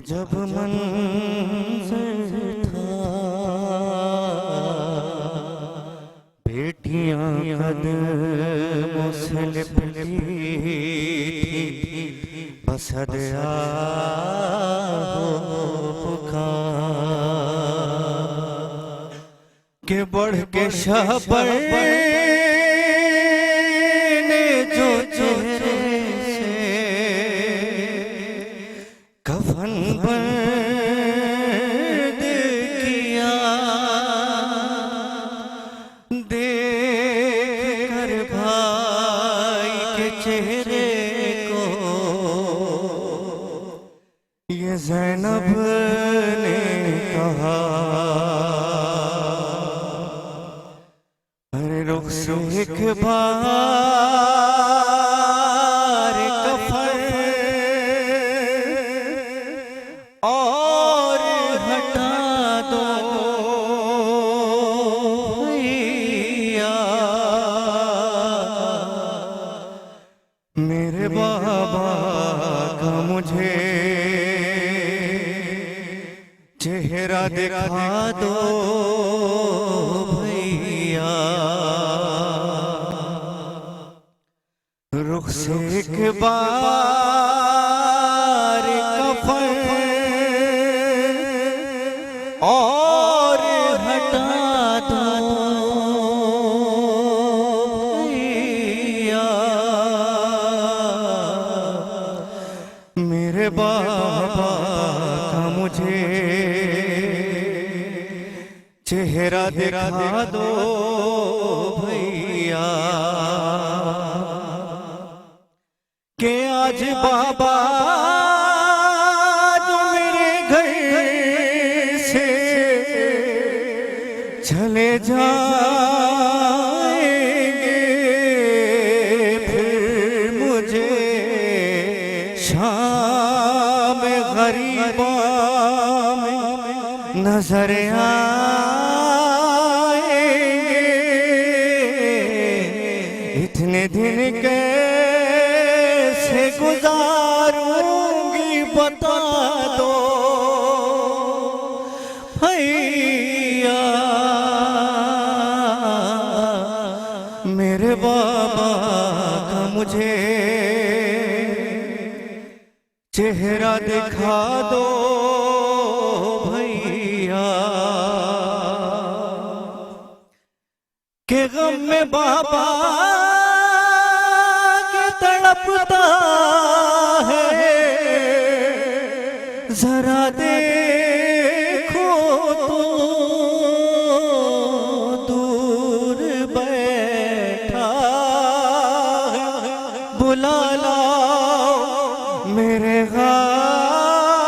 अजब मंज़र था, बेटियां कदमों से लिपटी बसद के बढ़ के शहबर ने जो चेहरे से कफन बंद किया, देख कर भाई के चेहरे को ये ज़ैनब ने कहा, अरे रुख से एक बार कफन और हटा दो भैया, मेरे बाबा का मुझे चेहरा दिखा दो भैया। रुख से एक बार कफन और हटा दो भैया, मेरे बाबा का मुझे चेहरा दिखा दो भैया। के आज बाबा जो मेरे घर से चले जाएंगे, फिर मुझे शाम गरीबा में नजर आएंगे, इतने दिन के गुजारूंगी बता दो भैया, मेरे बाबा का मुझे चेहरा दिखा दो भैया। के गम में बाबा तड़पता है, जरा देखो तो दूर बैठा है, बुला लाओ मेरे गाजी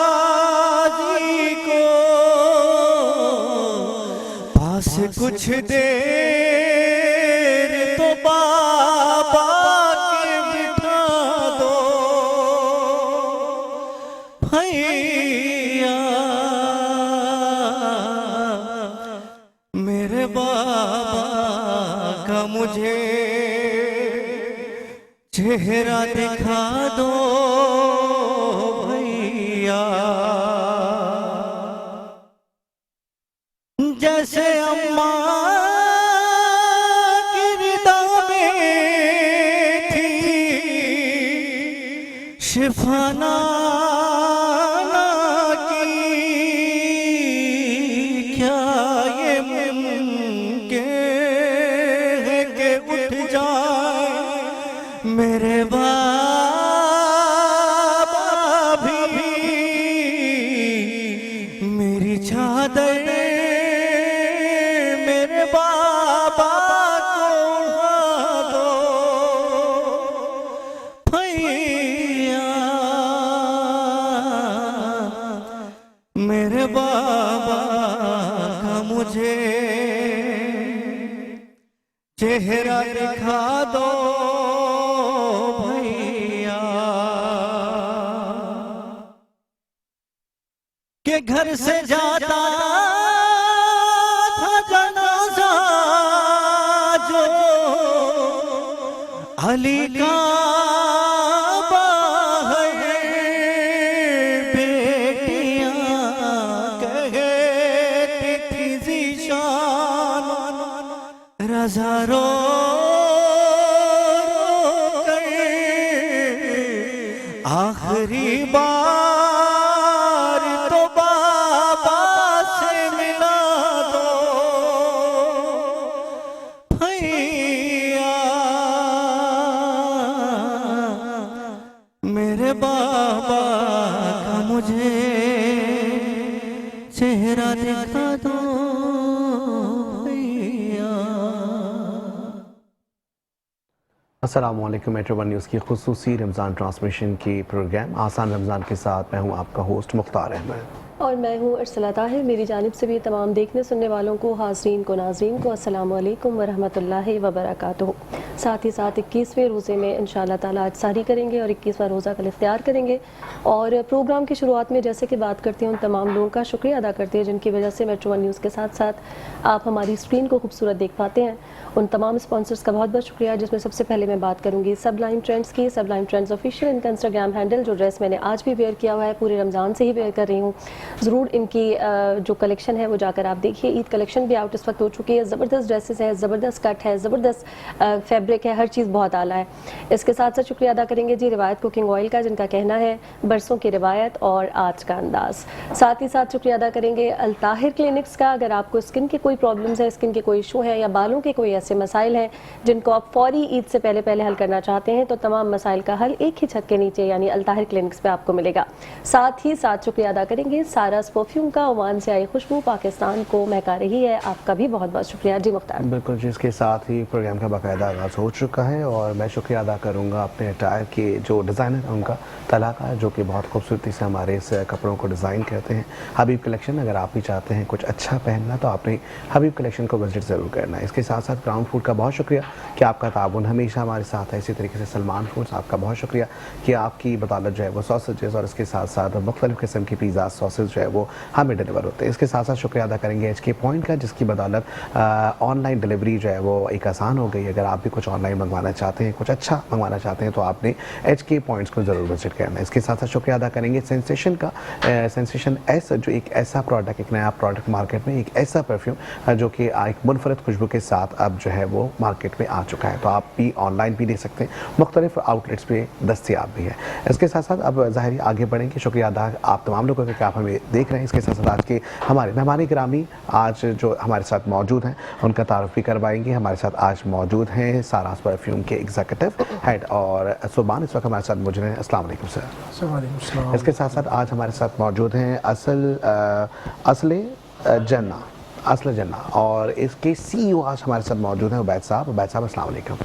को पास, कुछ देर तो बाबा भैया, मेरे बाबा का मुझे चेहरा दिखा दो भैया। जैसे अम्मा की रिदा में थी शिफाना मेरे बाबा भी मेरी चादर मेरे बाबा को दो भैया, मेरे बाबा का मुझे चेहरा दिखा दो भैया। के घर से जाता था जनाजा जो अली का बाहर बेटी हजारों आखिरी बार तो बाबा से मिला दो भैया, मेरे बाबा का मुझे चेहरा दिखा दो भैया। अस्सलामुअलैकुम। मेट्रो वन न्यूज़ की खुसूसी रमज़ान ट्रांसमिशन की प्रोग्राम आसान रमज़ान के साथ मैं हूँ आपका होस्ट मुख्तार अहमद और मैं हूँ अर्सला ताहिर। मेरी जानिब से भी तमाम देखने सुनने वालों को, हाज़रीन को, नाज़रीन को अस्सलामु अलैकुम वरहमतुल्लाहि वबरकातुहू। साथ ही साथ 21वें रोज़े में इंशाअल्लाह ताला आज सारी करेंगे और 21वां रोज़ा कल इख्तियार करेंगे। और प्रोग्राम की शुरुआत में जैसे कि बात करते हैं उन तमाम लोगों का शुक्रिया अदा करते हैं जिनकी वजह से मेट्रो वन न्यूज़ के साथ साथ आप हमारी स्क्रीन को खूबसूरत देख पाते हैं। उन तमाम स्पॉन्सर्स का बहुत बहुत शुक्रिया, जिसमें सबसे पहले मैं बात करूँगी सबलाइन ट्रेंड्स की। सबलाइन ट्रेंड्स ऑफिशियल इनका इंस्टाग्राम हैंडल, जो ड्रेस मैंने आज भी वेयर किया हुआ है, पूरे रमज़ान से ही वेयर कर रही हूँ। ज़रूर इनकी जो कलेक्शन है वो जाकर आप देखिए। ईद कलेक्शन भी आउट इस वक्त हो चुकी है। ज़बरदस्त ड्रेसेस हैं, ज़बरदस्त कट है, ज़बरदस्त फैब्रिक है, हर चीज़ बहुत आला है। इसके साथ साथ शुक्रिया अदा करेंगे जी रिवायत कुकिंग ऑयल का, जिनका कहना है बरसों की रिवायत और आज का अंदाज। साथ ही साथ शुक्रिया अदा करेंगे अल ताहिर क्लिनिक्स का। अगर आपको स्किन के कोई प्रॉब्लम्स है, स्किन के कोई इशू है या बालों के कोई ऐसे मसाइल हैं जिनको आप फौरी ईद से पहले पहले हल करना चाहते हैं, तो तमाम मसाइल का हल एक ही छत के नीचे यानी अल ताहिर क्लिनिक्स पे आपको मिलेगा। साथ ही साथ शुक्रिया अदा करेंगे सारास परफ्यूम का। ओमान से आई खुशबू पाकिस्तान को महका रही है। आपका भी बहुत बहुत शुक्रिया जी मुख्तार। बिल्कुल, जिसके साथ ही प्रोग्राम का बाकायदा आगाज़ हो चुका है और मैं शुक्रिया अदा करूँगा अपने अटायर के जो डिज़ाइनर हैं उनका, तला का, जो कि बहुत खूबसूरती से हमारे इस कपड़ों को डिज़ाइन करते हैं। हबीब कलेक्शन, अगर आप भी चाहते हैं कुछ अच्छा पहनना तो आपने हबीब कलेक्शन को विजिट ज़रूर करना है। इसके साथ साथ क्राउन फूड का बहुत शुक्रिया कि आपका ताउन हमेशा हमारे साथ है। इसी तरीके से सलमान फूड्स, आपका बहुत शुक्रिया कि आपकी बदौलत जो है वो सॉसेजेस और इसके साथ साथ मुख्तलिफ़ किस्म की पिज़्ज़ा सॉसेज जो है वो हमें डिलीवर होते हैं। इसके साथ साथ शुक्रिया अदा करेंगे HK पॉइंट का, जिसकी बदौलत ऑनलाइन डिलीवरी जो है वो एक आसान हो गई। अगर आप भी कुछ ऑनलाइन मंगवाना चाहते हैं, कुछ अच्छा मंगवाना चाहते हैं तो आपने HK पॉइंट्स को ज़रूर विजिट करना है। इसके साथ साथ शुक्रिया अदा करेंगे सेंसेशन का, सेंसेशन एस, जो एक ऐसा प्रोडक्ट, एक नया प्रोडक्ट मार्केट में, एक ऐसा परफ्यूम जो कि एक मुनफरद खुशबू के साथ अब जो है वो मार्केट में आ चुका है। तो आप भी ऑनलाइन भी ले सकते हैं, मुख्तलिफ आउटलेट्स पे दस्तियाब भी है। इसके साथ साथ अब ज़ाहिर आगे बढ़ेंगे। शुक्रिया अदा आप तमाम लोगों का, आप हमें देख रहे हैं। इसके साथ साथ आज के हमारे मेहमान गिरामी आज जो हमारे साथ मौजूद हैं उनका तारुफ भी करवाएंगे। हमारे साथ आज मौजूद हैं सारास परफ्यूम के एग्जीक्यूटिव हेड और सुबान इस वक्त हमारे साथ मौजूद हैं। अस्सलाम वालेकुम सर। इसके साथ साथ आज हमारे साथ मौजूद हैं असले जन्ना और इसके CEO आज हमारे साथ मौजूद हैं उबैद साहब। उबैद साहब अस्सलाम वालेकुम।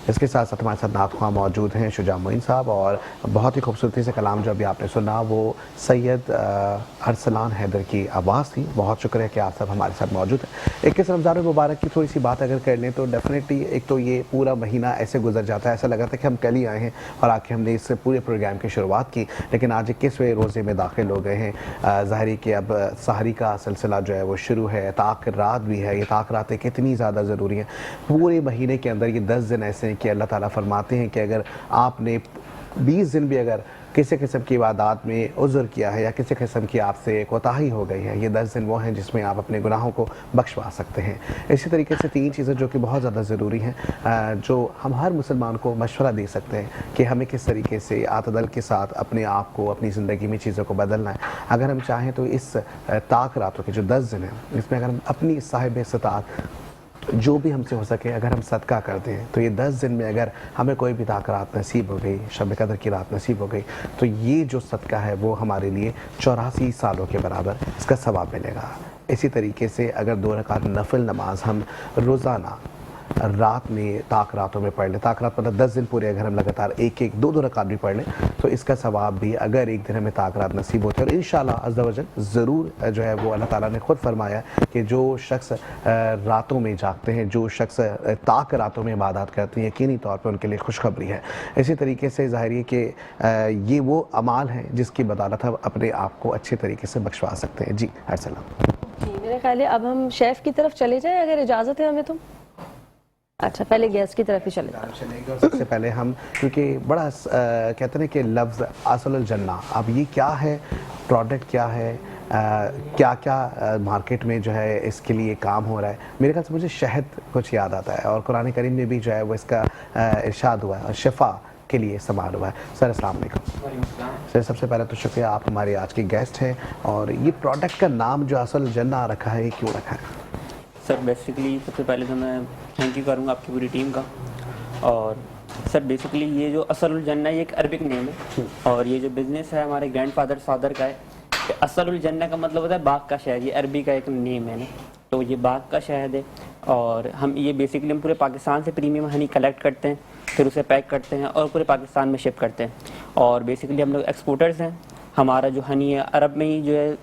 इसके साथ साथ हमारे साथ नातख़्वाह मौजूद हैं शुजा मोइन साहब और बहुत ही खूबसूरती से कलाम जो अभी आपने सुना वो सैयद अरसलान हैदर की आवाज़ थी। बहुत शुक्रिया कि आप सब हमारे साथ मौजूद हैं। 21 रमज़ान मुबारक की थोड़ी सी बात अगर कर लें तो डेफिनेटली एक तो ये पूरा महीना ऐसे गुजर जाता है, ऐसा लगा था कि हम कल ही आए हैं और आके हमने इस पूरे प्रोग्राम की शुरुआत की, लेकिन आज 21वें रोज़े में दाखिल हो गए हैं। ज़ाहिर कि अब सहरी का सिलसिला जो है वो शुरू है, ताक़रात भी है। ये ताक़रातें कितनी ज़्यादा ज़रूरी हैं। पूरे महीने के अंदर ये 10 दिन ऐसे हैं कि अल्लाह ताला फरमाते हैं कि अगर आपने 20 दिन भी अगर किसी किस्म की इबादत में उज़्र किया है या किसी किस्म की आपसे कोताही हो गई है, ये 10 दिन वो हैं जिसमें आप अपने गुनाहों को बख्शवा सकते हैं। इसी तरीके से 3 चीज़ें जो कि बहुत ज़्यादा ज़रूरी हैं, जो हम हर मुसलमान को मशवरा दे सकते हैं कि हमें किस तरीके से आतदल के साथ अपने आप को, अपनी ज़िंदगी में चीज़ों को बदलना है। अगर हम चाहें तो इस ताक़रातों के जो 10 दिन हैं इसमें अगर हम अपनी साहिब इस्तात जो भी हमसे हो सके अगर हम सदका करते हैं तो ये 10 दिन में अगर हमें कोई भी ताक़रात नसीब हो गई, शब कदर की रात नसीब हो गई, तो ये जो सदका है वो हमारे लिए 84 सालों के बराबर इसका सवाब मिलेगा। इसी तरीके से अगर 2 रकात नफिल नमाज हम रोज़ाना रात में ताक़रातों में पढ़ लें, ताक़रात मतलब 10 दिन पूरे अगर हम लगातार 1-1, 2-2 रकात भी पढ़ लें तो इसका सवाब भी अगर एक दिन हमें ताक़रात नसीब होते हैं और इंशाअल्लाह अज़्ज़ा वजल ज़रूर जो है वो अल्लाह ताला ने ख़ुद फरमाया कि जो शख्स रातों में जागते हैं, जो शख्स ताक़रातों में इबादत करते हैं, यकीनी तौर पर उनके लिए खुशखबरी है। इसी तरीके से ज़ाहिर है कि ये वो अमाल हैं जिसकी बदौलत हम अपने आप को अच्छे तरीके से बख्शवा सकते हैं। जी अर्सला जी, मेरे ख्याल है अब हम शेफ़ की तरफ चले जाएँ अगर इजाज़त है हमें तो। अच्छा, पहले गैस की तरफ ही चले चलेंगे। और सबसे पहले हम, क्योंकि बड़ा कहते हैं कि लफ्ज़ असलुल जन्ना, अब ये क्या है, प्रोडक्ट क्या है, क्या क्या मार्केट में जो है इसके लिए काम हो रहा है। मेरे ख्याल से मुझे शहद कुछ याद आता है और कुरान करीम में भी जो है वो इसका इरशाद हुआ है और शिफा के लिए इस्तेमाल हुआ है। सर अस्सलाम वालेकुम। सर सबसे पहले तो शुक्रिया, आप हमारे आज के गेस्ट हैं। और ये प्रोडक्ट का नाम जो असल जन्ना रखा है, ये क्यों रखा है? सर बेसिकली सबसे पहले तो मैं थैंक यू करूँगा आपकी पूरी टीम का। और सर बेसिकली ये जो असलुल जन्ना ये एक अरबिक नेम है और ये जो बिज़नेस है हमारे ग्रैंडफादर फादर का है। असलुल जन्ना का मतलब होता है बाग का शहद, ये अरबी का एक नेम है ना, तो ये बाग का शहद है। और हम ये बेसिकली हम पूरे पाकिस्तान से प्रीमियम हनी कलेक्ट करते हैं, फिर उसे पैक करते हैं और पूरे पाकिस्तान में शिप करते हैं। और बेसिकली हम लोग एक्सपोर्टर्स हैं। हमारा जो हनी है अरब में ही जो है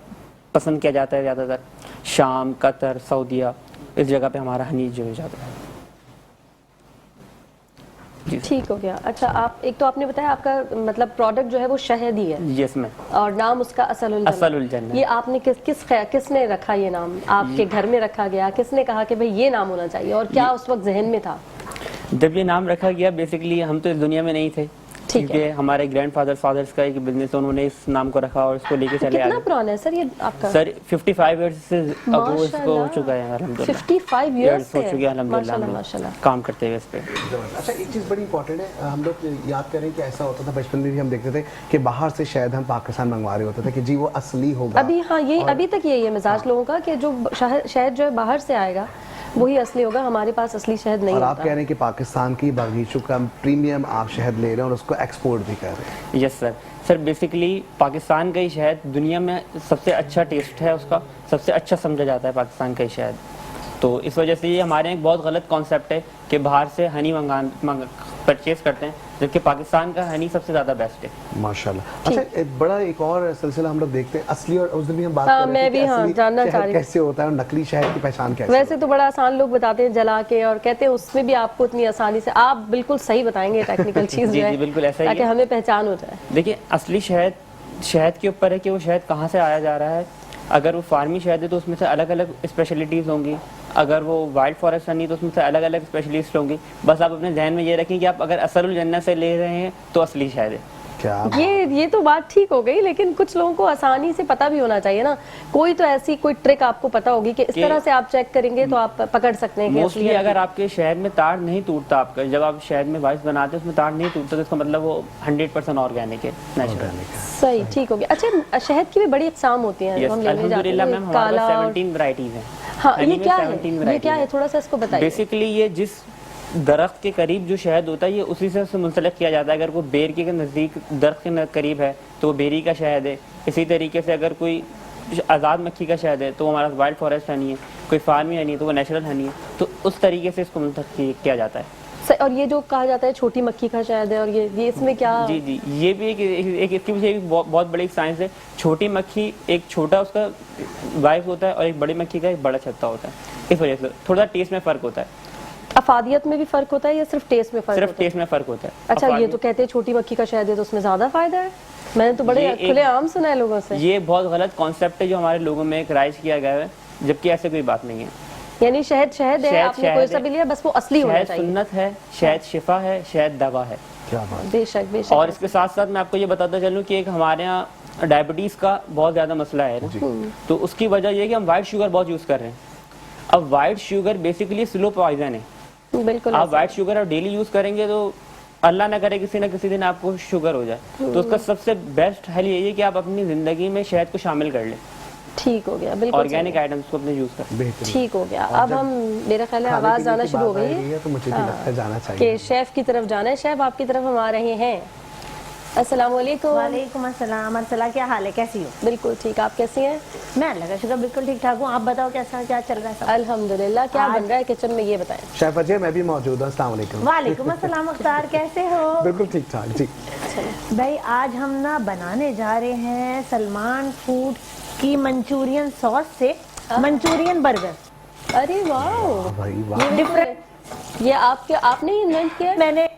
पसंद किया जाता है ज़्यादातर, शाम, कतर, सऊदीया, इस जगह पे हमारा हनी जो है ज़्यादा है। ठीक हो गया। अच्छा, आप एक तो आपने बताया आपका मतलब प्रोडक्ट जो है वो शहद ही है। Yes ma'am. और नाम उसका असलुल जन्ना। ये आपने किसने रखा ये नाम? आपके घर में रखा गया? किसने कहा कि भाई ये नाम होना चाहिए और क्या उस वक्त जहन में था जब ये नाम रखा गया? बेसिकली हम तो इस दुनिया में नहीं थे, क्योंकि हमारे ग्रैंडफादर्स का एक बिजनेस है, उन्होंने इस नाम को रखा और इसको लेके चले आए। कितना पुराना है सर ये आपका? सर 55 इयर्स से अब इसको हो चुका है अल्हम्दुलिल्लाह। 55 इयर्स हो चुके हैं अल्हम्दुलिल्लाह, माशाल्लाह काम करते हुए इस पे। अच्छा, एक चीज़ बड़ी इंपॉर्टेंट है, हम लोग याद करें कि ऐसा होता था बचपन में भी हम देखते थे कि बाहर से शहद हम पाकिस्तान मंगवा रहे होते थे कि जी वो असली होगा। अभी हाँ, ये अभी तक यही है मिजाज लोगों का कि जो शहद जो है बाहर से आएगा वही असली होगा, हमारे पास असली शहद नहीं और होता। आप कह रहे हैं कि पाकिस्तान की बागीचों का प्रीमियम आप शहद ले रहे हैं और उसको एक्सपोर्ट भी कर रहे हैं। Yes sir. Sir basically Pakistan का ही शहद दुनिया में सबसे अच्छा टेस्ट है, उसका सबसे अच्छा समझा जाता है पाकिस्तान का ही शहद। तो इस वजह से ये हमारे यहाँ एक बहुत गलत कॉन्सेप्ट है कि बाहर से हनी परचेज करते हैं, जबकि पाकिस्तान का हनी सबसे ज़्यादा बेस्ट है माशाल्लाह। अच्छा, एक बड़ा एक और सिलसिला हम लोग देखते हैं असली, और उस दिन भी हम बात हाँ, कर रहे मैं थे भी कि हाँ, असली जानना चाह शहद रही कैसे होता है और नकली शहद की पहचान कैसे? वैसे तो बड़ा आसान लोग बताते हैं जला के, और कहते हैं उसमें भी आपको इतनी आसानी से, आप बिल्कुल सही बताएंगे टेक्निकल चीज़ जी जो जी है बिल्कुल ऐसा ही ताकि है। हमें पहचान हो जाए। देखिए असली शहद के ऊपर है कि वो शहद कहाँ से आया जा रहा है। अगर वो फार्मी शहद है तो उसमें से अलग अलग स्पेशलिटीज़ होंगी, अगर वो वाइल्ड फॉरेस्ट हनी तो उसमें से अलग अलग स्पेशलिस्ट होंगी। बस आप अपने जहन में ये रखें कि आप अगर असलुल जन्नत से ले रहे हैं तो असली शहद है। क्या ये तो बात ठीक हो गई, लेकिन कुछ लोगों को आसानी से पता भी होना चाहिए ना। कोई तो ऐसी कोई ट्रिक आपको पता होगी कि इस तरह से आप चेक करेंगे तो आप पकड़ सकते हैं कि मोस्टली अगर आपके शहद में तार नहीं टूटता, आपका जब आप शहद में वाइस बनाते हैं उसमें तार नहीं टूटता, तो इसका मतलब वो 100% ऑर्गेनिक है, नेचुरल है। सही, ठीक हो गया। अच्छा, शहद की भी बड़ी इकसाम होती हैं, हम लेने जाते अल्हम्दुलिल्लाह मैम हैं, हमारे काला पास और 17 वैरायटीज हैं। हाँ, ये क्या है? 17 ये क्या varieties है? थोड़ा सा इसको बताइए। बेसिकली ये जिस दरख्त के करीब जो शहद होता है ये उसी से उससे मुंसलिक किया जाता है। अगर कोई बेर के नज़दीक दरख्त के करीब है तो वो बेरी का शहद है। इसी तरीके से अगर कोई आज़ाद मक्खी का शहद है तो हमारा वाइल्ड फॉरेस्ट हनी है, कोई फार्मी हनी है तो वो नेचुरल हनी है। तो उस तरीके से इसको मुंतकिल किया जाता है। और ये जो कहा जाता है छोटी मक्खी का शहद है, और ये इसमें क्या? जी जी, ये भी एक इसके पीछे एक बहुत बड़ी साइंस है। छोटी मक्खी एक छोटा उसका वाइफ होता है और एक बड़ी मक्खी का एक बड़ा छत्ता होता है। इस वजह से थोड़ा टेस्ट में फ़र्क होता है। अफादियत में भी फर्क होता है या सिर्फ टेस्ट में फर्क? सिर्फ होता है? टेस्ट में फ़र्क होता है। अच्छा, ये तो कहते हैं छोटी मक्खी का शहद है तो उसमें ज़्यादा फायदा है। मैंने तो बड़े खुले आम सुना है लोगों से। ये बहुत गलत कॉन्सेप्ट है जो हमारे लोगों में एक राइज किया गया है, जबकि ऐसे कोई बात नहीं है। यानी शहद है, आपने कोई सा भी लिया, बस वो असली होना शहद चाहिए। सुन्नत है, शहद शिफा है, शहद दवा है। क्या बात? बेशक बेशक। और इसके साथ साथ मैं आपको ये बताता चलूँ कि एक हमारे यहाँ डायबिटीज़ का बहुत ज़्यादा मसला है ना, तो उसकी वजह ये है कि हम वाइट शुगर बहुत यूज़ कर रहे हैं। अब white sugar basically slow poison है। बिल्कुल, आप वाइट शुगर और डेली यूज़ करेंगे तो अल्लाह ना करे किसी न किसी दिन आपको शुगर हो जाए, तो उसका सबसे बेस्ट हल यही है कि आप अपनी ज़िंदगी में शहद को शामिल कर लें। ठीक हो गया, बिल्कुल ऑर्गेनिक आइटम्स को अपने यूज़ करें। बेहतरीन। ठीक हो गया। अब हम, मेरा ख्याल है आवाज़ आना शुरू हो गई है तो मुझे भी लगता है जाना चाहिए कि शेफ की तरफ जाना है। शेफ आपकी तरफ हम आ रहे हैं। अस्सलाम वालेकुम। वालेकुम अस्सलाम। अर्सला, क्या हाल है, कैसी हो? बिल्कुल ठीक, आप कैसी हैं? मैं अल्लाह का शुक्र बिल्कुल ठीक ठाक हूँ। आप बताओ कैसा क्या चल रहा है सब? अल्हम्दुलिल्लाह। क्या बन रहा है किचन में, ये बताएं। शेफ अजय, मैं भी मौजूद हूँ। अस्सलाम वालेकुम। वालेकुम अस्सलाम अख्तार, कैसे हो? बिल्कुल ठीक ठाक जी। भाई आज हम ना बनाने जा रहे हैं सलमान फूड की मंचूरियन सॉस से मंचूरियन बर्गर। अरे वाह भाई वाह, डिफरेंट। ये आपने इन्वेंट किया है? मैंने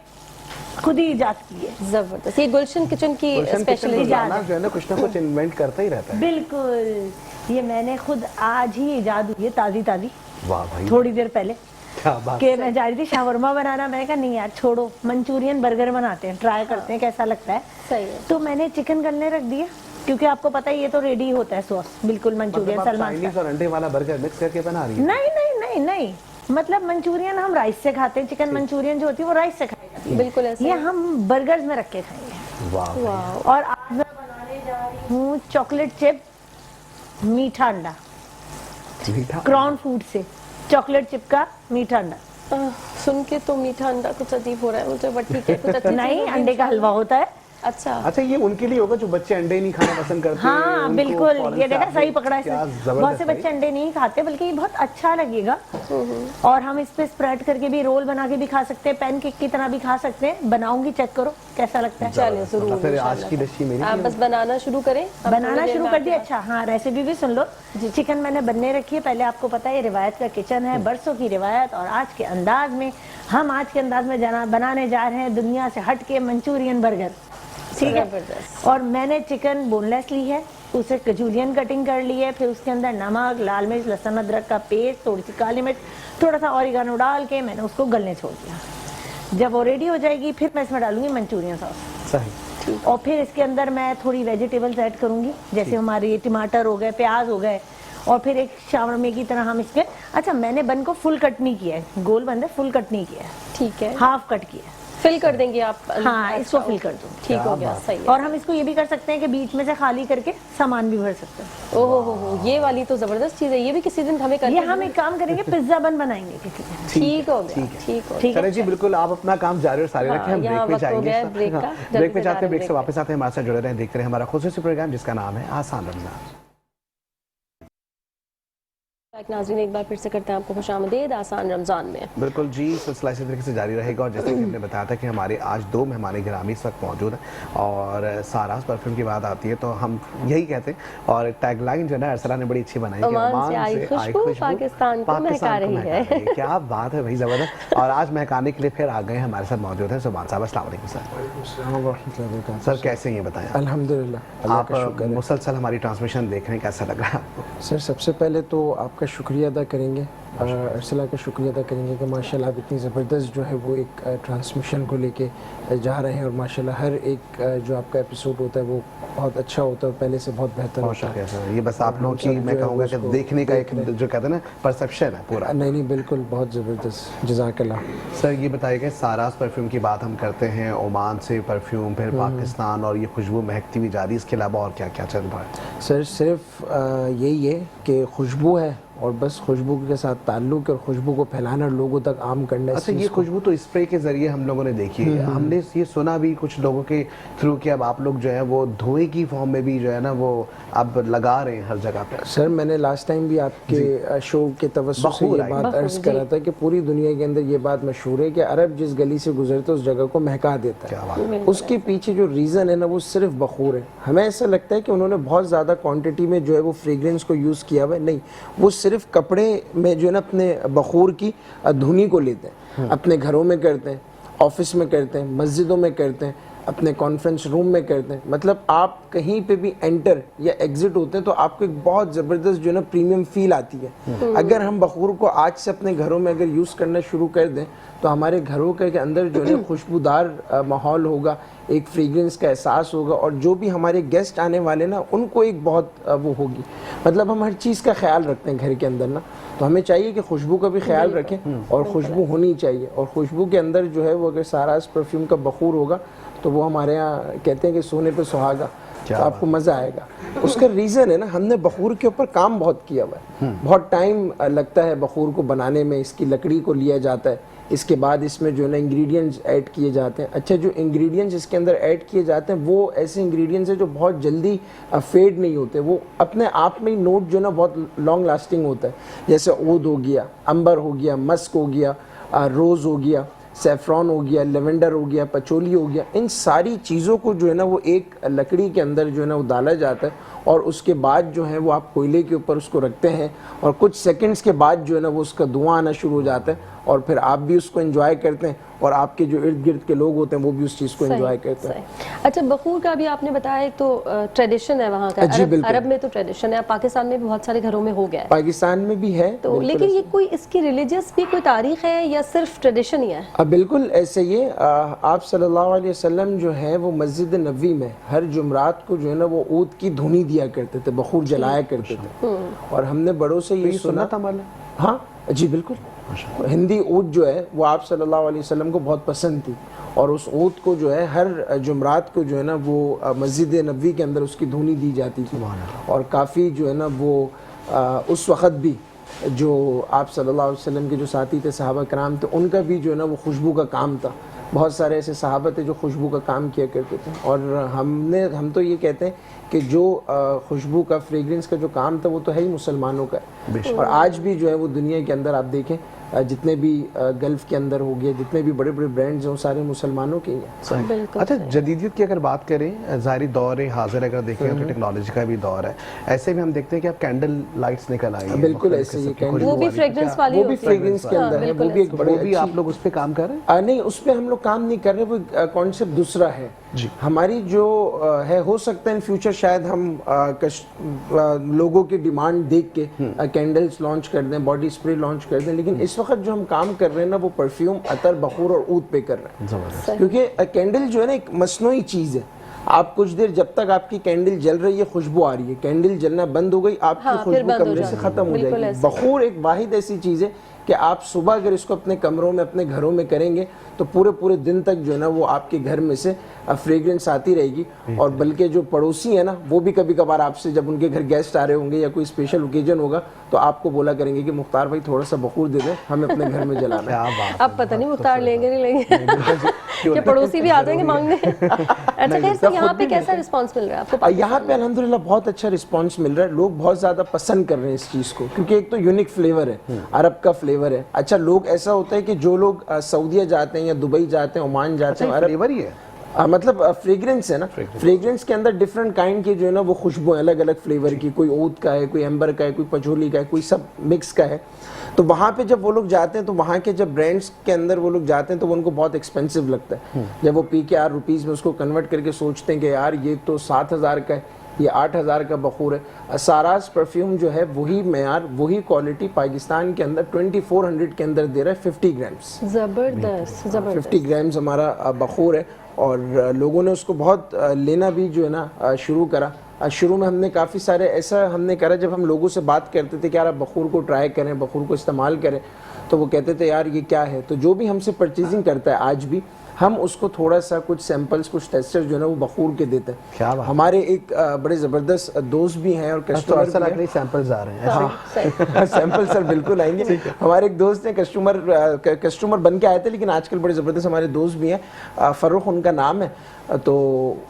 खुद ही इजाद की है। जबरदस्त। ये गुलशन किचन की स्पेशलिटी रोजाना जो है ना कुछ ना कुछ इन्वेंट करता ही रहता है। बिल्कुल, ये मैंने खुद आज ही इजाद हुई है, ताज़ी ताज़ी, वाह भाई, थोड़ी देर पहले। क्या बात। कि मैं जा रही थी शावरमा बनाना, मैंने कहा नहीं यार छोड़ो, मंचूरियन बर्गर बनाते हैं, ट्राई करते हैं कैसा लगता है। सही है। तो मैंने चिकन गलने रख दिया क्योंकि आपको पता है ये तो रेडी होता है सॉस, बिल्कुल मंचूरियन सलमान चाइनीज और अंडे वाला बर्गर मिक्स करके बना रही है? नहीं नहीं नहीं नहीं, मतलब मंचूरियन हम राइस से खाते हैं, चिकन मंचूरियन जो होती है वो राइस से खाई जाती है, बिल्कुल ऐसे ये हम बर्गर्स में रख के खाएंगे। वाह वाह, और आज मैं बनाने जा रही हूँ चॉकलेट चिप मीठा अंडा, मीठा क्रॉन फूड से चॉकलेट चिप का मीठा अंडा। सुन के तो मीठा अंडा कुछ अजीब हो रहा है मुझे, बट ठीक है, कुछ अच्छी नहीं, चीज़ होगी अंडे का हलवा होता है। अच्छा, अच्छा, ये उनके लिए होगा जो बच्चे अंडे नहीं खाना पसंद करते हैं, हाँ उनको बिल्कुल, फौरन ये से देखा आपने सही पकड़ा क्या इसने। जबरदस्त बहुत से भाई। बच्चे अंडे नहीं खाते, बल्कि ये बहुत अच्छा लगेगा। और हम इस पे स्प्रेड करके भी रोल बना के भी खा सकते हैं, पैनकेक की तरह भी खा सकते हैं। बनाऊंगी, चेक करो कैसा लगता है। चलिए जरूर, मतलब फिर आज इंशाल्लाह। की डिश ही मेरी आप बस बनाना शुरू करें, हम बनाना थोड़ी देर शुरू में कर आपके दिया। पास- अच्छा हाँ, रेसिपी भी सुन लो। चिकन मैंने बनने रखी है, पहले आपको पता है ये रिवायत का किचन है, बरसों की रिवायत, और आज के अंदाज में हम बनाने जा रहे हैं दुनिया से हट के मंचूरियन बर्गर, ठीक है। जबरदस्त। और मैंने चिकन बोनलेस ली है, उसे कजूलियन कटिंग कर ली है, फिर उसके अंदर नमक, लाल मिर्च, लहसुन अदरक का पेस्ट, थोड़ी सी काली मिर्च, थोड़ा सा ऑरिगानो डाल के मैंने उसको गलने छोड़ दिया। जब वो रेडी हो जाएगी फिर मैं इसमें डालूंगी मंचूरियन सॉस, सही। और फिर इसके अंदर मैं थोड़ी वेजिटेबल्स ऐड करूंगी, जैसे हमारे टमाटर हो गए, प्याज हो गए, और फिर एक शावरमे की तरह हम इसके। अच्छा, मैंने बन को फुल कट नहीं किया है, गोल बन है, फुल कट नहीं किया है, ठीक है, हाफ कट किया है। फिल कर देंगे आप? हाँ, इसको फिल कर दूँ। ठीक हो गया, सही है। और हम इसको ये भी कर सकते हैं कि बीच में से खाली करके सामान भी भर सकते हैं। ओहो हो, ये वाली तो जबरदस्त चीज है, ये भी किसी दिन हमें करके ये हम एक काम करेंगे, पिज्जा बन बनाएंगे किसी दिन। ठीक हो गया, ठीक हो ठीक है, चले जी, बिल्कुल आप अपना काम जारी और सारे हाँ, रखें, हम यहाँ ब्रेक पे वक्त हो जाएंगे। गया है ब्रेक का, हाँ, जल्दी ब्रेक पे से जाते हैं, जा रहे ब्रेक हैं से वापस आते हैं, हमारे साथ जुड़े रहें, देखते रहें हमारा खुसूसी प्रोग्राम जिसका नाम है आसान रमजान। नाज़रीन, एक बार फिर से करते हैं आपको खुशामदीद आसान रमज़ान में। बिल्कुल जी, सिलसिला इसी तरीके से जारी रहेगा, और जैसे कि हमने बताया था कि हमारे आज 2 मेहमान गिरामी इस वक्त मौजूद हैं, और सारास परफ्यूम की बात आती है तो हम यही कहते हैं, और टैगलाइन जो है ना अरसला ने बड़ी अच्छी बनाई, ओमान से आई खुशबू पाकिस्तान को महका रही है। क्या बात है भाई, जबरदस्त। और आज महकाने के लिए फिर आ गए हैं, हमारे साथ मौजूद हैं सुभान साहब। अस्सलाम वालेकुम सर। सर कैसे हैं ये बताएं? अल्हम्दुलिल्लाह, आप मुसलसल हमारी ट्रांसमिशन देख रहे हैं, कैसा लग रहा है आपको? सर सबसे पहले तो आपका शुक्रिया अदा करेंगे, अरसला का शुक्रिया अदा करेंगे कि माशाल्लाह आप इतनी ज़बरदस्त जो है वो एक ट्रांसमिशन को लेके जा रहे हैं, और माशाल्लाह हर एक जो आपका एपिसोड होता है वो बहुत अच्छा होता है, पहले से बहुत बेहतर होता है। सर ये बस आप लोगों की मैं कहूँगा कि देखने का एक जो कहते हैं ना परसेप्शन है पूरा। नहीं बिल्कुल बहुत ज़बरदस्त, जज़ाकल्लाह। सर ये बताइए कि सारास परफ्यूम की बात हम करते हैं, ओमान से परफ्यूम, फिर पाकिस्तान, और ये खुशबू महकती हुई जा रही है, इसके अलावा और क्या क्या चल रहा है? सर सिर्फ यही है कि खुशबू है, और बस खुशबू के साथ ताल्लुक़, और खुशबू को फैलाना और लोगों तक आम करना। अच्छा, ये खुशबू तो स्प्रे के जरिए हम लोगों ने देखी है, हमने ये सुना भी कुछ लोगों के थ्रू कि अब आप लोग जो है वो धुएं की फॉर्म में भी जो है ना वो अब लगा रहे हैं हर जगह पे। सर मैंने लास्ट टाइम भी आपके शो के तवज्जुह से ये बात अर्ज करा था कि पूरी दुनिया के अंदर ये बात मशहूर है कि अरब जिस गली से गुजरते उस जगह को महका देता है। उसके पीछे जो रीज़न है ना वो सिर्फ बखूर है। हमें ऐसा लगता है कि उन्होंने बहुत ज़्यादा क्वांटिटी में जो है वो फ्रेग्रेंस को यूज़ किया हुआ है, नहीं, वो सिर्फ कपड़े में जो है ना अपने बखूर की धुनी को लेते हैं, अपने घरों में करते हैं, ऑफिस में करते हैं, मस्जिदों में करते हैं, अपने कॉन्फ्रेंस रूम में करते हैं। मतलब आप कहीं पे भी एंटर या एग्जिट होते हैं तो आपको एक बहुत ज़बरदस्त जो है ना प्रीमियम फील आती है। अगर हम बखूर को आज से अपने घरों में अगर यूज़ करना शुरू कर दें तो हमारे घरों के अंदर जो है खुशबूदार माहौल होगा, एक फ्रेग्रेंस का एहसास होगा, और जो भी हमारे गेस्ट आने वाले ना उनको एक बहुत वो होगी। मतलब हम हर चीज़ का ख्याल रखते हैं घर के अंदर ना, तो हमें चाहिए कि खुशबू का भी ख्याल रखें, और खुशबू होनी चाहिए। और खुशबू के अंदर जो है वो अगर सारास परफ्यूम का बखूर होगा तो वो हमारे यहाँ कहते हैं कि सोने पे सुहागा, तो आपको मज़ा आएगा। उसका रीज़न है ना, हमने बखूर के ऊपर काम बहुत किया हुआ है, बहुत टाइम लगता है बखूर को बनाने में। इसकी लकड़ी को लिया जाता है, इसके बाद इसमें जो है ना इंग्रेडिएंट्स ऐड किए जाते हैं। अच्छा, जो इंग्रेडिएंट्स इसके अंदर ऐड किए जाते हैं वो ऐसे इंग्रेडिएंट्स हैं जो बहुत जल्दी फेड नहीं होते, वो अपने आप में ही नोट जो है ना बहुत लॉन्ग लास्टिंग होता है। जैसे ऊद हो गया, अंबर हो गया, मस्क हो गया, रोज़ हो गया, सैफ़रॉन हो गया, लेवेंडर हो गया, पचोली हो गया। इन सारी चीज़ों को जो है ना वो एक लकड़ी के अंदर जो है ना वो डाला जाता है, और उसके बाद जो है वो आप कोयले के ऊपर उसको रखते हैं, और कुछ सेकंड्स के बाद जो है ना वो उसका धुआं आना शुरू हो जाता है, और फिर आप भी उसको एंजॉय करते हैं और आपके जो इर्द गिर्द के लोग होते हैं वो भी उस चीज़ को सही, एंजॉय करते हैं। सही। अच्छा, बखूर का भी आपने बताया, एक तो ट्रेडिशन है वहाँ का, जी, बिल्कुल। अरब में तो ट्रेडिशन है, पाकिस्तान में भी बहुत सारे घरों में हो गया है, पाकिस्तान में भी है तो लेकिन ये कोई इसकी रिलीजियस भी कोई तारीख है या सिर्फ ट्रेडिशन ही है? बिल्कुल ऐसे ही है। आप सल्लल्लाहु अलैहि वसल्लम जो है वो मस्जिद नबी में हर जुमरात को जो है ना वो ऊद की धुनी दिया करते थे, बखूर जलाया करते थे। और हमने बड़ों से ये सुना था। हाँ जी बिल्कुल। हिंदी ऊद जो है वो आप सल्लल्लाहु अलैहि वसल्लम को बहुत पसंद थी और उस ऊद को जो है हर जुमरात को जो है ना वो मस्जिद नबवी के अंदर उसकी धुनी दी जाती थी। और काफ़ी जो है ना वो उस वक़्त भी जो आप सल्लल्लाहु अलैहि वसल्लम के जो साथी थे, सहाबा कराम थे, उनका भी जो है ना वो खुशबू का काम था। बहुत सारे ऐसे सहाबा थे जो खुशबू का काम किया करते थे। और हम तो ये कहते हैं कि जो खुशबू का, फ्रेग्रेंस का जो काम था वो तो है ही मुसलमानों का है। और आज भी जो है वो दुनिया के अंदर आप देखें जितने भी गल्फ़ के अंदर हो गए, जितने भी बड़े बड़े ब्रांड्स हैं वो सारे मुसलमानों के ही हैं। अच्छा, जदीदियत की अगर बात करें, ज़ाहिर दौर हाज़िर अगर देखें तो टेक्नोलॉजी का भी दौर है, ऐसे में हम देखते हैं कि अब कैंडल लाइट्स निकल आई हैं। बिल्कुल ऐसे ही कैंडल, वो भी फ्रेग्रेंस वाली, वो भी फ्रेग्रेंस के अंदर है, वो भी एक बड़े भी आप लोग उस पर काम कर रहे हैं? नहीं, उस पर हम लोग काम नहीं कर रहे, वो कॉन्सेप्ट दूसरा है जी। हमारी जो है, हो सकता है इन फ्यूचर शायद हम लोगों की डिमांड देख के कैंडल्स लॉन्च कर दें, बॉडी स्प्रे लॉन्च कर दें, लेकिन इस वक्त जो हम काम कर रहे हैं ना वो परफ्यूम, अतर, बखूर और ऊद पे कर रहे हैं। क्योंकि कैंडल जो है ना एक मसनूई चीज़ है। आप कुछ देर जब तक आपकी कैंडल जल रही है, खुशबू आ रही है, कैंडल जलना बंद हो गई, आपकी खुशबू कमरे से खत्म हो जाएगी। बखूर एक वाहिद ऐसी चीज़ है कि आप सुबह अगर इसको अपने कमरों में, अपने घरों में करेंगे तो पूरे दिन तक जो है ना वो आपके घर में से फ्रेग्रेंस आती रहेगी। और बल्कि जो पड़ोसी है ना वो भी कभी कभार आपसे, जब उनके घर गेस्ट आ रहे होंगे या कोई स्पेशल ओकेजन होगा, तो आपको बोला करेंगे कि मुख्तार भाई थोड़ा सा बखूर दे दें, हमें अपने घर में जलाना है। अब पता नहीं मुख्तार लेंगे नहीं लेंगे कि पड़ोसी भी आ जाएंगे मांगने। अच्छा, खैर यहाँ पे कैसा रिस्पांस मिल रहा है आपको? यहाँ पे अल्हम्दुलिल्लाह बहुत अच्छा रिस्पांस मिल रहा है। लोग बहुत ज़्यादा पसंद कर रहे हैं इस चीज़ को, क्योंकि एक तो यूनिक फ्लेवर है, अरब का फ्लेवर है। अच्छा, लोग ऐसा होता है कि जो लोग सऊदीया जाते हैं या दुबई जाते हैं, ओमान जाते हैं, अरब फ्लेवर ही है, मतलब फ्रेग्रेंस है ना, फ्रेग्रेंस के अंदर डिफरेंट काइंड की जो है ना वो खुशबू अलग अलग फ्लेवर की, कोई ऊद का है, कोई एम्बर का है, कोई पचोली का है, कोई सब मिक्स का है। तो वहाँ पे जब वो लोग जाते हैं तो वहाँ के जब ब्रांड्स के अंदर वो लोग जाते हैं तो उनको बहुत एक्सपेंसिव लगता है। जब वो PKR रुपीज़ में उसको कन्वर्ट करके सोचते हैं कि यार ये तो 7,000 का है, ये 8,000 का बखूर है। सारास परफ्यूम जो है वही मेयार, वही क्वालिटी पाकिस्तान के अंदर 2400 के अंदर दे रहा है 50 ग्राम्स। ज़बरदस्त, ज़बरदस्त। 50 ग्राम्स हमारा बखूर है और लोगों ने उसको बहुत लेना भी जो है ना शुरू करा। शुरू में हमने काफ़ी सारे ऐसा हमने करा, जब हम लोगों से बात करते थे कि यार आप बखूर को ट्राई करें, बखूर को इस्तेमाल करें, तो वो कहते थे यार ये क्या है। तो जो भी हमसे परचेजिंग करता है आज भी हम उसको थोड़ा सा कुछ सैंपल्स, कुछ टेस्टर जो है ना वो बखूर के देते हैं। क्या बात। हमारे एक बड़े ज़बरदस्त दोस्त भी हैं और कस्टमर सैंपल्स आ रहे हैं। हाँ सैंपल सर बिल्कुल आएंगे। हमारे एक दोस्त हैं, कस्टमर बन के आए थे, लेकिन आजकल बड़े ज़बरदस्त हमारे दोस्त भी हैं, फ़र्रुख उनका नाम है। तो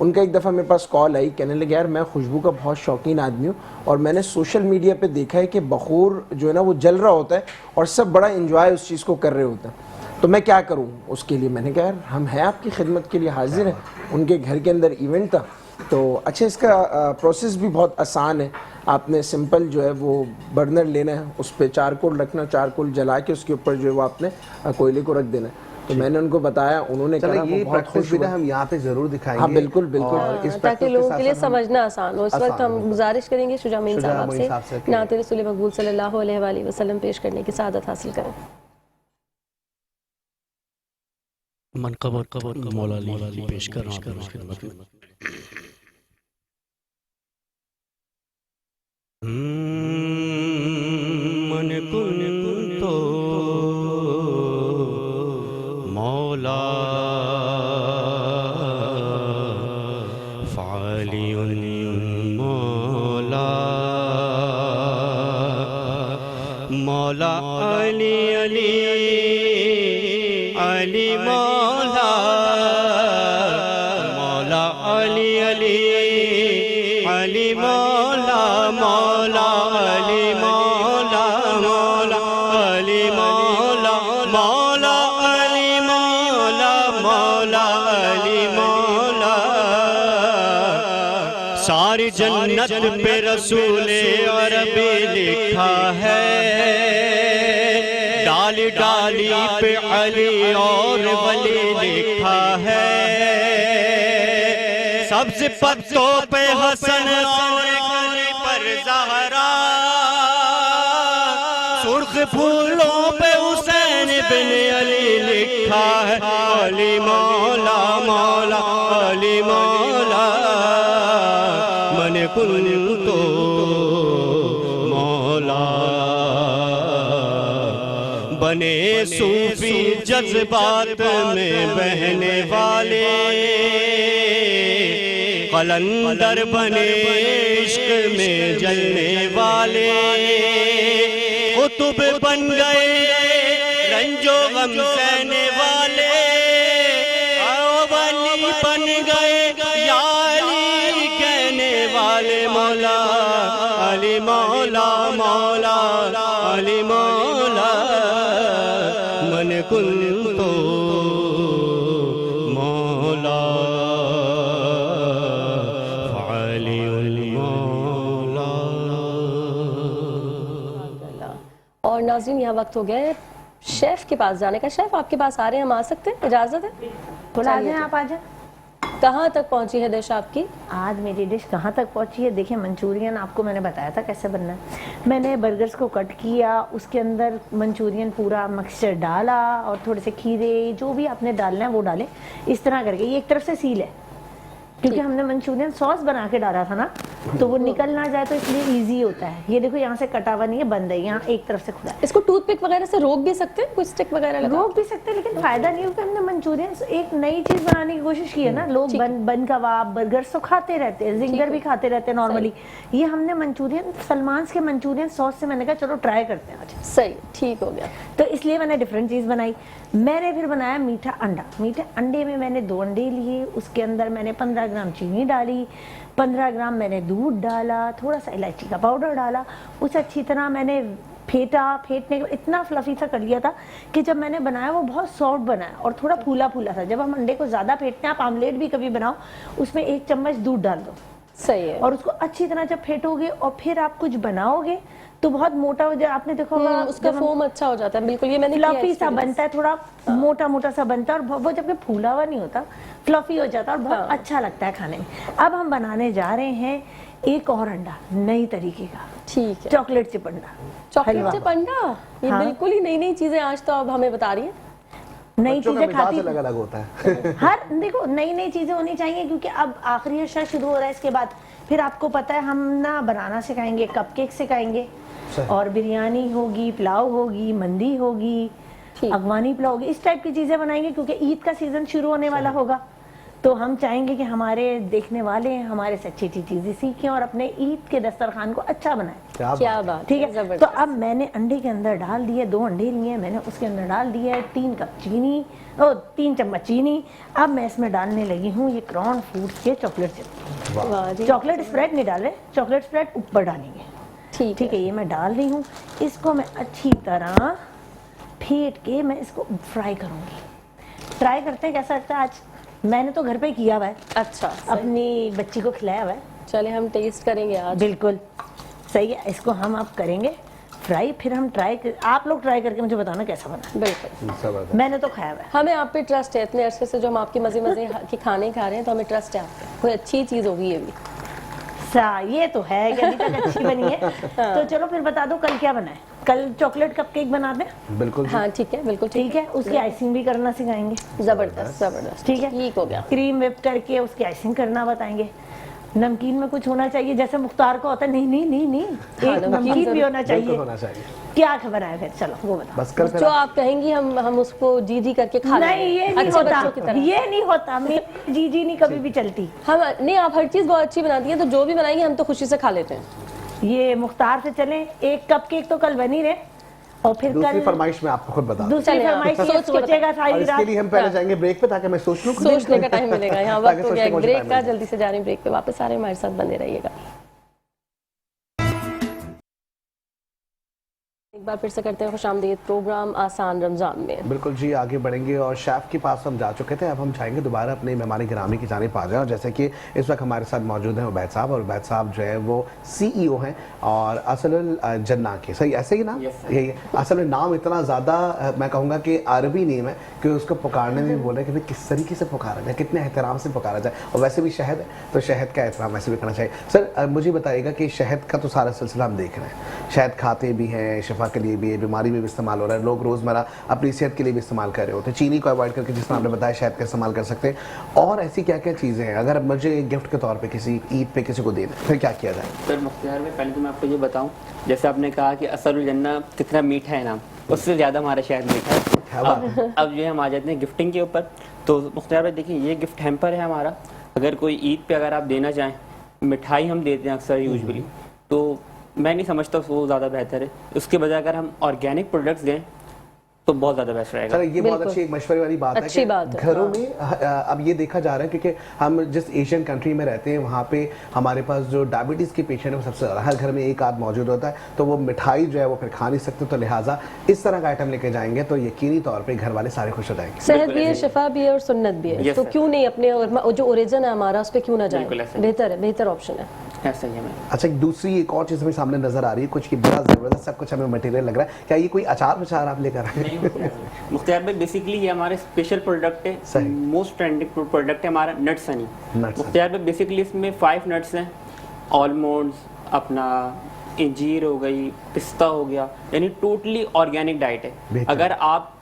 उनका एक दफ़ा मेरे पास कॉल आई, कहने लगे यार मैं खुशबू का बहुत शौकीन आदमी हूँ और मैंने सोशल मीडिया पे देखा है कि बखूर जो है ना वो जल रहा होता है और सब बड़ा एंजॉय उस चीज़ को कर रहे होते हैं, तो मैं क्या करूँ उसके लिए। मैंने कहा यार हम हैं आपकी खिदमत के लिए हाजिर हैं। उनके घर के अंदर इवेंट था। तो अच्छा, इसका प्रोसेस भी बहुत आसान है। आपने सिंपल जो है वो बर्नर लेना है, उस पर चारकोल रखना, चारकोल जला के उसके ऊपर जो है वो आपने कोयले को रख देना है। तो मैंने उनको बताया, उन्होंने कहा ये प्रैक्टिस भी हम यहाँ पे जरूर दिखाएंगे। हाँ बिल्कुल बिल्कुल, ताकि लोगों के लिए समझना आसान हो। इस वक्त हम गुजारिश करेंगे शुजा मोइन साहब से नात रसूल मकबूल सल्लल्लाहु अलैहि वसल्लम पेश करने की सादत हासिल करें। मनकबत मौला अली पेश कर रहा हूं खिदमत में। मन कुन तो मौला फालियुन मौला मौला अली अली अली मौला मौला अली अली अली मौला मौला अली मौला मौला अली मौला मौला अली मौला मौला अली मौला। सारी जन्नत पे रसूले अरबी लिखा है, डाल डाली पे अली और वली लिखा है, सब्ज पत्तों पे हसन और कली पर ज़हरा, सुर्ख फूलों पे हुसैन बिन अली लिखा है। अली मौला मौला अली मौला मन कुंतो मौला, बने सूफी जज्बात में बहने वाले, कलंदर बने इश्क में जलने वाले, कुतुब बन गए रंजो गम सहने वाले, वली बन गए या अली कहने वाले। मौला अली मौला मौला अली मौला मन कुंतो मौला फाली मौला। और नाज़रीन यहाँ वक्त हो गया है शेफ़ के पास जाने का। शेफ़ आपके पास आ रहे हैं, हम आ सकते हैं? इजाज़त है? थोड़ा आ जाए, आप आ जाए। कहाँ तक पहुँची है डिश आपकी? आज मेरी डिश कहाँ तक पहुँची है? देखिए, मंचूरियन आपको मैंने बताया था कैसे बनना है। मैंने बर्गर्स को कट किया, उसके अंदर मंचूरियन पूरा मिक्सचर डाला और थोड़े से खीरे, जो भी आपने डालना है वो डालें। इस तरह करके ये एक तरफ से सील है, क्योंकि हमने मंचूरियन सॉस बना के डाला था ना, तो वो निकल ना जाए, तो इसलिए इजी होता है। ये देखो यहाँ से कटा हुआ नहीं है, बंद है, यहाँ एक तरफ से खुला है। इसको टूथपिक वगैरह से रोक भी सकते हैं, कुछ स्टिक वगैरह लगा? रोक भी सकते हैं, लेकिन फायदा नहीं होगा। हमने मंचूरियन एक नई चीज बनाने की कोशिश की है ना। लोग बन कबाब बर्गर तो खाते रहते हैं, जिंगर भी खाते रहते हैं नॉर्मली। ये हमने मंचूरियन सलमान के मंचूरियन सॉस से मैंने कहा चलो ट्राई करते हैं आज। सही, ठीक हो गया। तो इसलिए मैंने डिफरेंट चीज़ बनाई। मैंने फिर बनाया मीठा अंडा। मीठे अंडे में मैंने 2 अंडे लिए, उसके अंदर मैंने 15 ग्राम चीनी डाली, 15 ग्राम मैंने दूध डाला, थोड़ा सा इलायची का पाउडर डाला, उसे अच्छी तरह मैंने फेंटने के बाद इतना फ्लफी सा कर लिया था कि जब मैंने बनाया वो बहुत सॉफ्ट बना और थोड़ा फूला फूला था। जब हम अंडे को ज़्यादा फेंटते हैं, आप आमलेट भी कभी बनाओ, उसमें 1 चम्मच दूध डाल दो। सही है। और उसको अच्छी तरह जब फेंटोगे और फिर आप कुछ बनाओगे तो बहुत मोटा हो जाए। आपने देखा होगा उसका फोम अच्छा हो जाता है। बिल्कुल, ये मैंने फ्लफी सा बनता है, थोड़ा मोटा मोटा सा बनता है, और वो जब फूला हुआ नहीं होता, फ्लफी हो जाता है और बहुत अच्छा लगता है खाने में। अब हम बनाने जा रहे हैं एक और अंडा नई तरीके का। ठीक है। चॉकलेट चिप अंडा। चॉकलेट चिप अंडा, ये हाँ। बिल्कुल ही नई नई चीजें आज तो अब हमें बता रही है। नई चीजें खाती अलग अलग होता है। हर देखो नई नई चीजें होनी चाहिए, क्योंकि अब आखिरी अरसा शुरू हो रहा है। इसके बाद फिर आपको पता है हम ना बनाना सिखाएंगे, कपकेक सिखाएंगे, और बिरयानी होगी, पुलाव होगी, मंदी होगी, अफगानी पुलाव होगी, इस टाइप की चीजें बनाएंगे, क्योंकि ईद का सीजन शुरू होने वाला होगा। तो हम चाहेंगे कि हमारे देखने वाले हमारे से अच्छी अच्छी चीजें सीखें और अपने ईद के दस्तरखान को अच्छा बनाएं। क्या बात, ठीक है। तो अब मैंने अंडे के अंदर डाल दिए, 2 अंडे लिए मैंने, उसके अंदर डाल दिया 3 कप चीनी, 3 चम्मच चीनी। अब मैं इसमें डालने लगी हूँ ये क्रॉन फूड्स के चॉकलेट चिप। चॉकलेट स्प्रेड नहीं डाल रहे, चॉकलेट स्प्रेड ऊपर डालेंगे। ठीक है, ये मैं डाल रही हूँ। इसको मैं अच्छी तरह फेंट के मैं इसको फ्राई करूँगी। ट्राई करते हैं कैसा लगता है। आज मैंने तो घर पे किया हुआ है। अच्छा, अपनी बच्ची को खिलाया हुआ है। चले हम टेस्ट करेंगे आज। बिल्कुल सही है। इसको हम अब करेंगे फ्राई, फिर हम आप लोग ट्राई करके मुझे बताना कैसा बना। बिल्कुल, मैंने तो खाया हुआ है। हमें आप पे ट्रस्ट है। इतने अरसे से जो हम आपके मजे मजे के खाने खा रहे हैं, तो हमें ट्रस्ट है आप पे, कोई अच्छी चीज होगी ये भी। ये तो है कि अभी तक अच्छी बनी है। तो चलो फिर बता दो कल क्या बना है। कल चॉकलेट कपकेक बना दें। बिल्कुल हाँ ठीक है, बिल्कुल ठीक है। उसकी आइसिंग भी करना सिखाएंगे। जबरदस्त जबरदस्त। ठीक है, ठीक हो गया। क्रीम व्हिप करके उसकी आइसिंग करना बताएंगे। नमकीन में कुछ होना चाहिए, जैसे मुख्तार को होता है। नहीं एक नमकीन भी होना चाहिए। क्या खबर है फिर? चलो वो बताओ। बस कल जो आप कहेंगी हम उसको जी करके खा लेंगे। नहीं, ये नहीं होता, ये नहीं होता। मेरी जी नहीं कभी भी चलती। हम नहीं, आप हर चीज बहुत अच्छी बनाती हैं, तो जो भी बनाएंगे हम तो खुशी से खा लेते हैं। ये मुख्तार से चले। एक कपकेक तो कल बनी रहे, और फिर दूसरी कल फरमाइश में आपको खुद बता दूं। दूसरी फरमाइश ये सोचेगा सारी रात। इसके लिए हम पहले जाएंगे ब्रेक पे, ताकि मैं सोच लूं। सोचने का टाइम मिलेगा। यहाँ वक्त हो गया ब्रेक का, जल्दी से जा रहे हैं ब्रेक पे। वापस आ रहे हैं, हमारे साथ बने रहिएगा। एक बार फिर से करते हैं खुशामदीद प्रोग्राम आसान रमज़ान में। बिल्कुल जी, आगे बढ़ेंगे और शेफ़ के पास हम जा चुके थे, अब हम चाहेंगे दोबारा अपने मेहमान गिरामी की जानिब आ जाएं। और जैसे कि इस वक्त हमारे साथ मौजूद हैं उबैद साहब, और उबैद साहब जो है वो CEO हैं और असलुल जन्ना के, सही ऐसे ही नाम? यही है। असल में नाम इतना ज़्यादा मैं कहूँगा कि अरबी नेम है कि उसको पुकारने में भी बोल रहे हैं कि भाई किस तरीके से पुकारा जाए, कितने एहतराम से पुकारा जाए। और वैसे भी शहद है तो शहद का एहतराम वैसे भी करना चाहिए। सर मुझे बताइएगा कि शहद का तो सारा सिलसिला हम देख रहे हैं, शहद खाते भी हैं, शिफा के लिए भी है, बीमारी में भी इस्तेमाल हो रहा है, लोग रोज़मर्रा अपनी सेहत के लिए भी इस्तेमाल कर रहे होते हैं। चीनी को अवॉइड करके जिस तरह आपने बताया शहद का इस्तेमाल कर सकते हैं। और ऐसी क्या क्या चीज़ें हैं अगर मुझे गिफ्ट के तौर पे किसी ईद पे किसी को देना फिर क्या किया जाए? सर मुख्तियार में पहले तो मैं आपको ये बताऊं, जैसे आपने कहा कि असरुल जन्ना कितना मीठा है नाम, उससे ज़्यादा हमारा शहद मीठा है। अब जो है हम आ जाते हैं गिफ्टिंग के ऊपर। तो मुख्तियार भाई देखिए, ये गिफ्ट हैम्पर है हमारा। अगर कोई ईद पे अगर आप देना चाहें, मिठाई हम देते हैं अक्सर यूजुअली, तो मैं नहीं समझता वो ज़्यादा बेहतर है। उसके बजाय अगर हम ऑर्गेनिक प्रोडक्ट्स दें तो बहुत ज़्यादा बेस्ट रहेगा। सर ये बहुत अच्छी एक मशवरे वाली बात है कि घरों में अब ये देखा जा रहा है क्योंकि हम जिस एशियन कंट्री में रहते हैं वहाँ पे हमारे पास जो डायबिटीज़ के पेशेंट है वो सबसे ज़्यादा, हर घर में एक आध मौजूद होता है, तो वो मिठाई जो है वो फिर खा नहीं सकते, तो लिहाजा इस तरह का आइटम लेके जाएंगे तो यकीनी तौर पर घर वाले सारे खुश हो जाएंगे। सेहत भी है, शिफा भी है और सुन्नत भी है, तो क्यों नहीं अपने जो ओरिजिन है हमारा उस पर क्यों ना जाए? बेहतर है, बेहतर ऑप्शन है। ऐसा ही है। अच्छा, दूसरी एक और चीज़ हमें सामने नजर आ रही है, कुछ की बड़ा ज़बरदस्त सब कुछ हमें मटेरियल लग रहा है, क्या ये कोई अचार वचार आप लेकर आए हैं? मुख्तियार भाई बेसिकली ये हमारे स्पेशल प्रोडक्ट है, मोस्ट ट्रेंडिंग प्रोडक्ट है हमारा नट्स हनी। मुख्तियार भाई बेसिकली इसमें 5 नट्स हैं, आलमंड्स, अपना इंजीर हो गई, पिस्ता हो गया, यानी टोटली ऑर्गेनिक डाइट है। अगर आप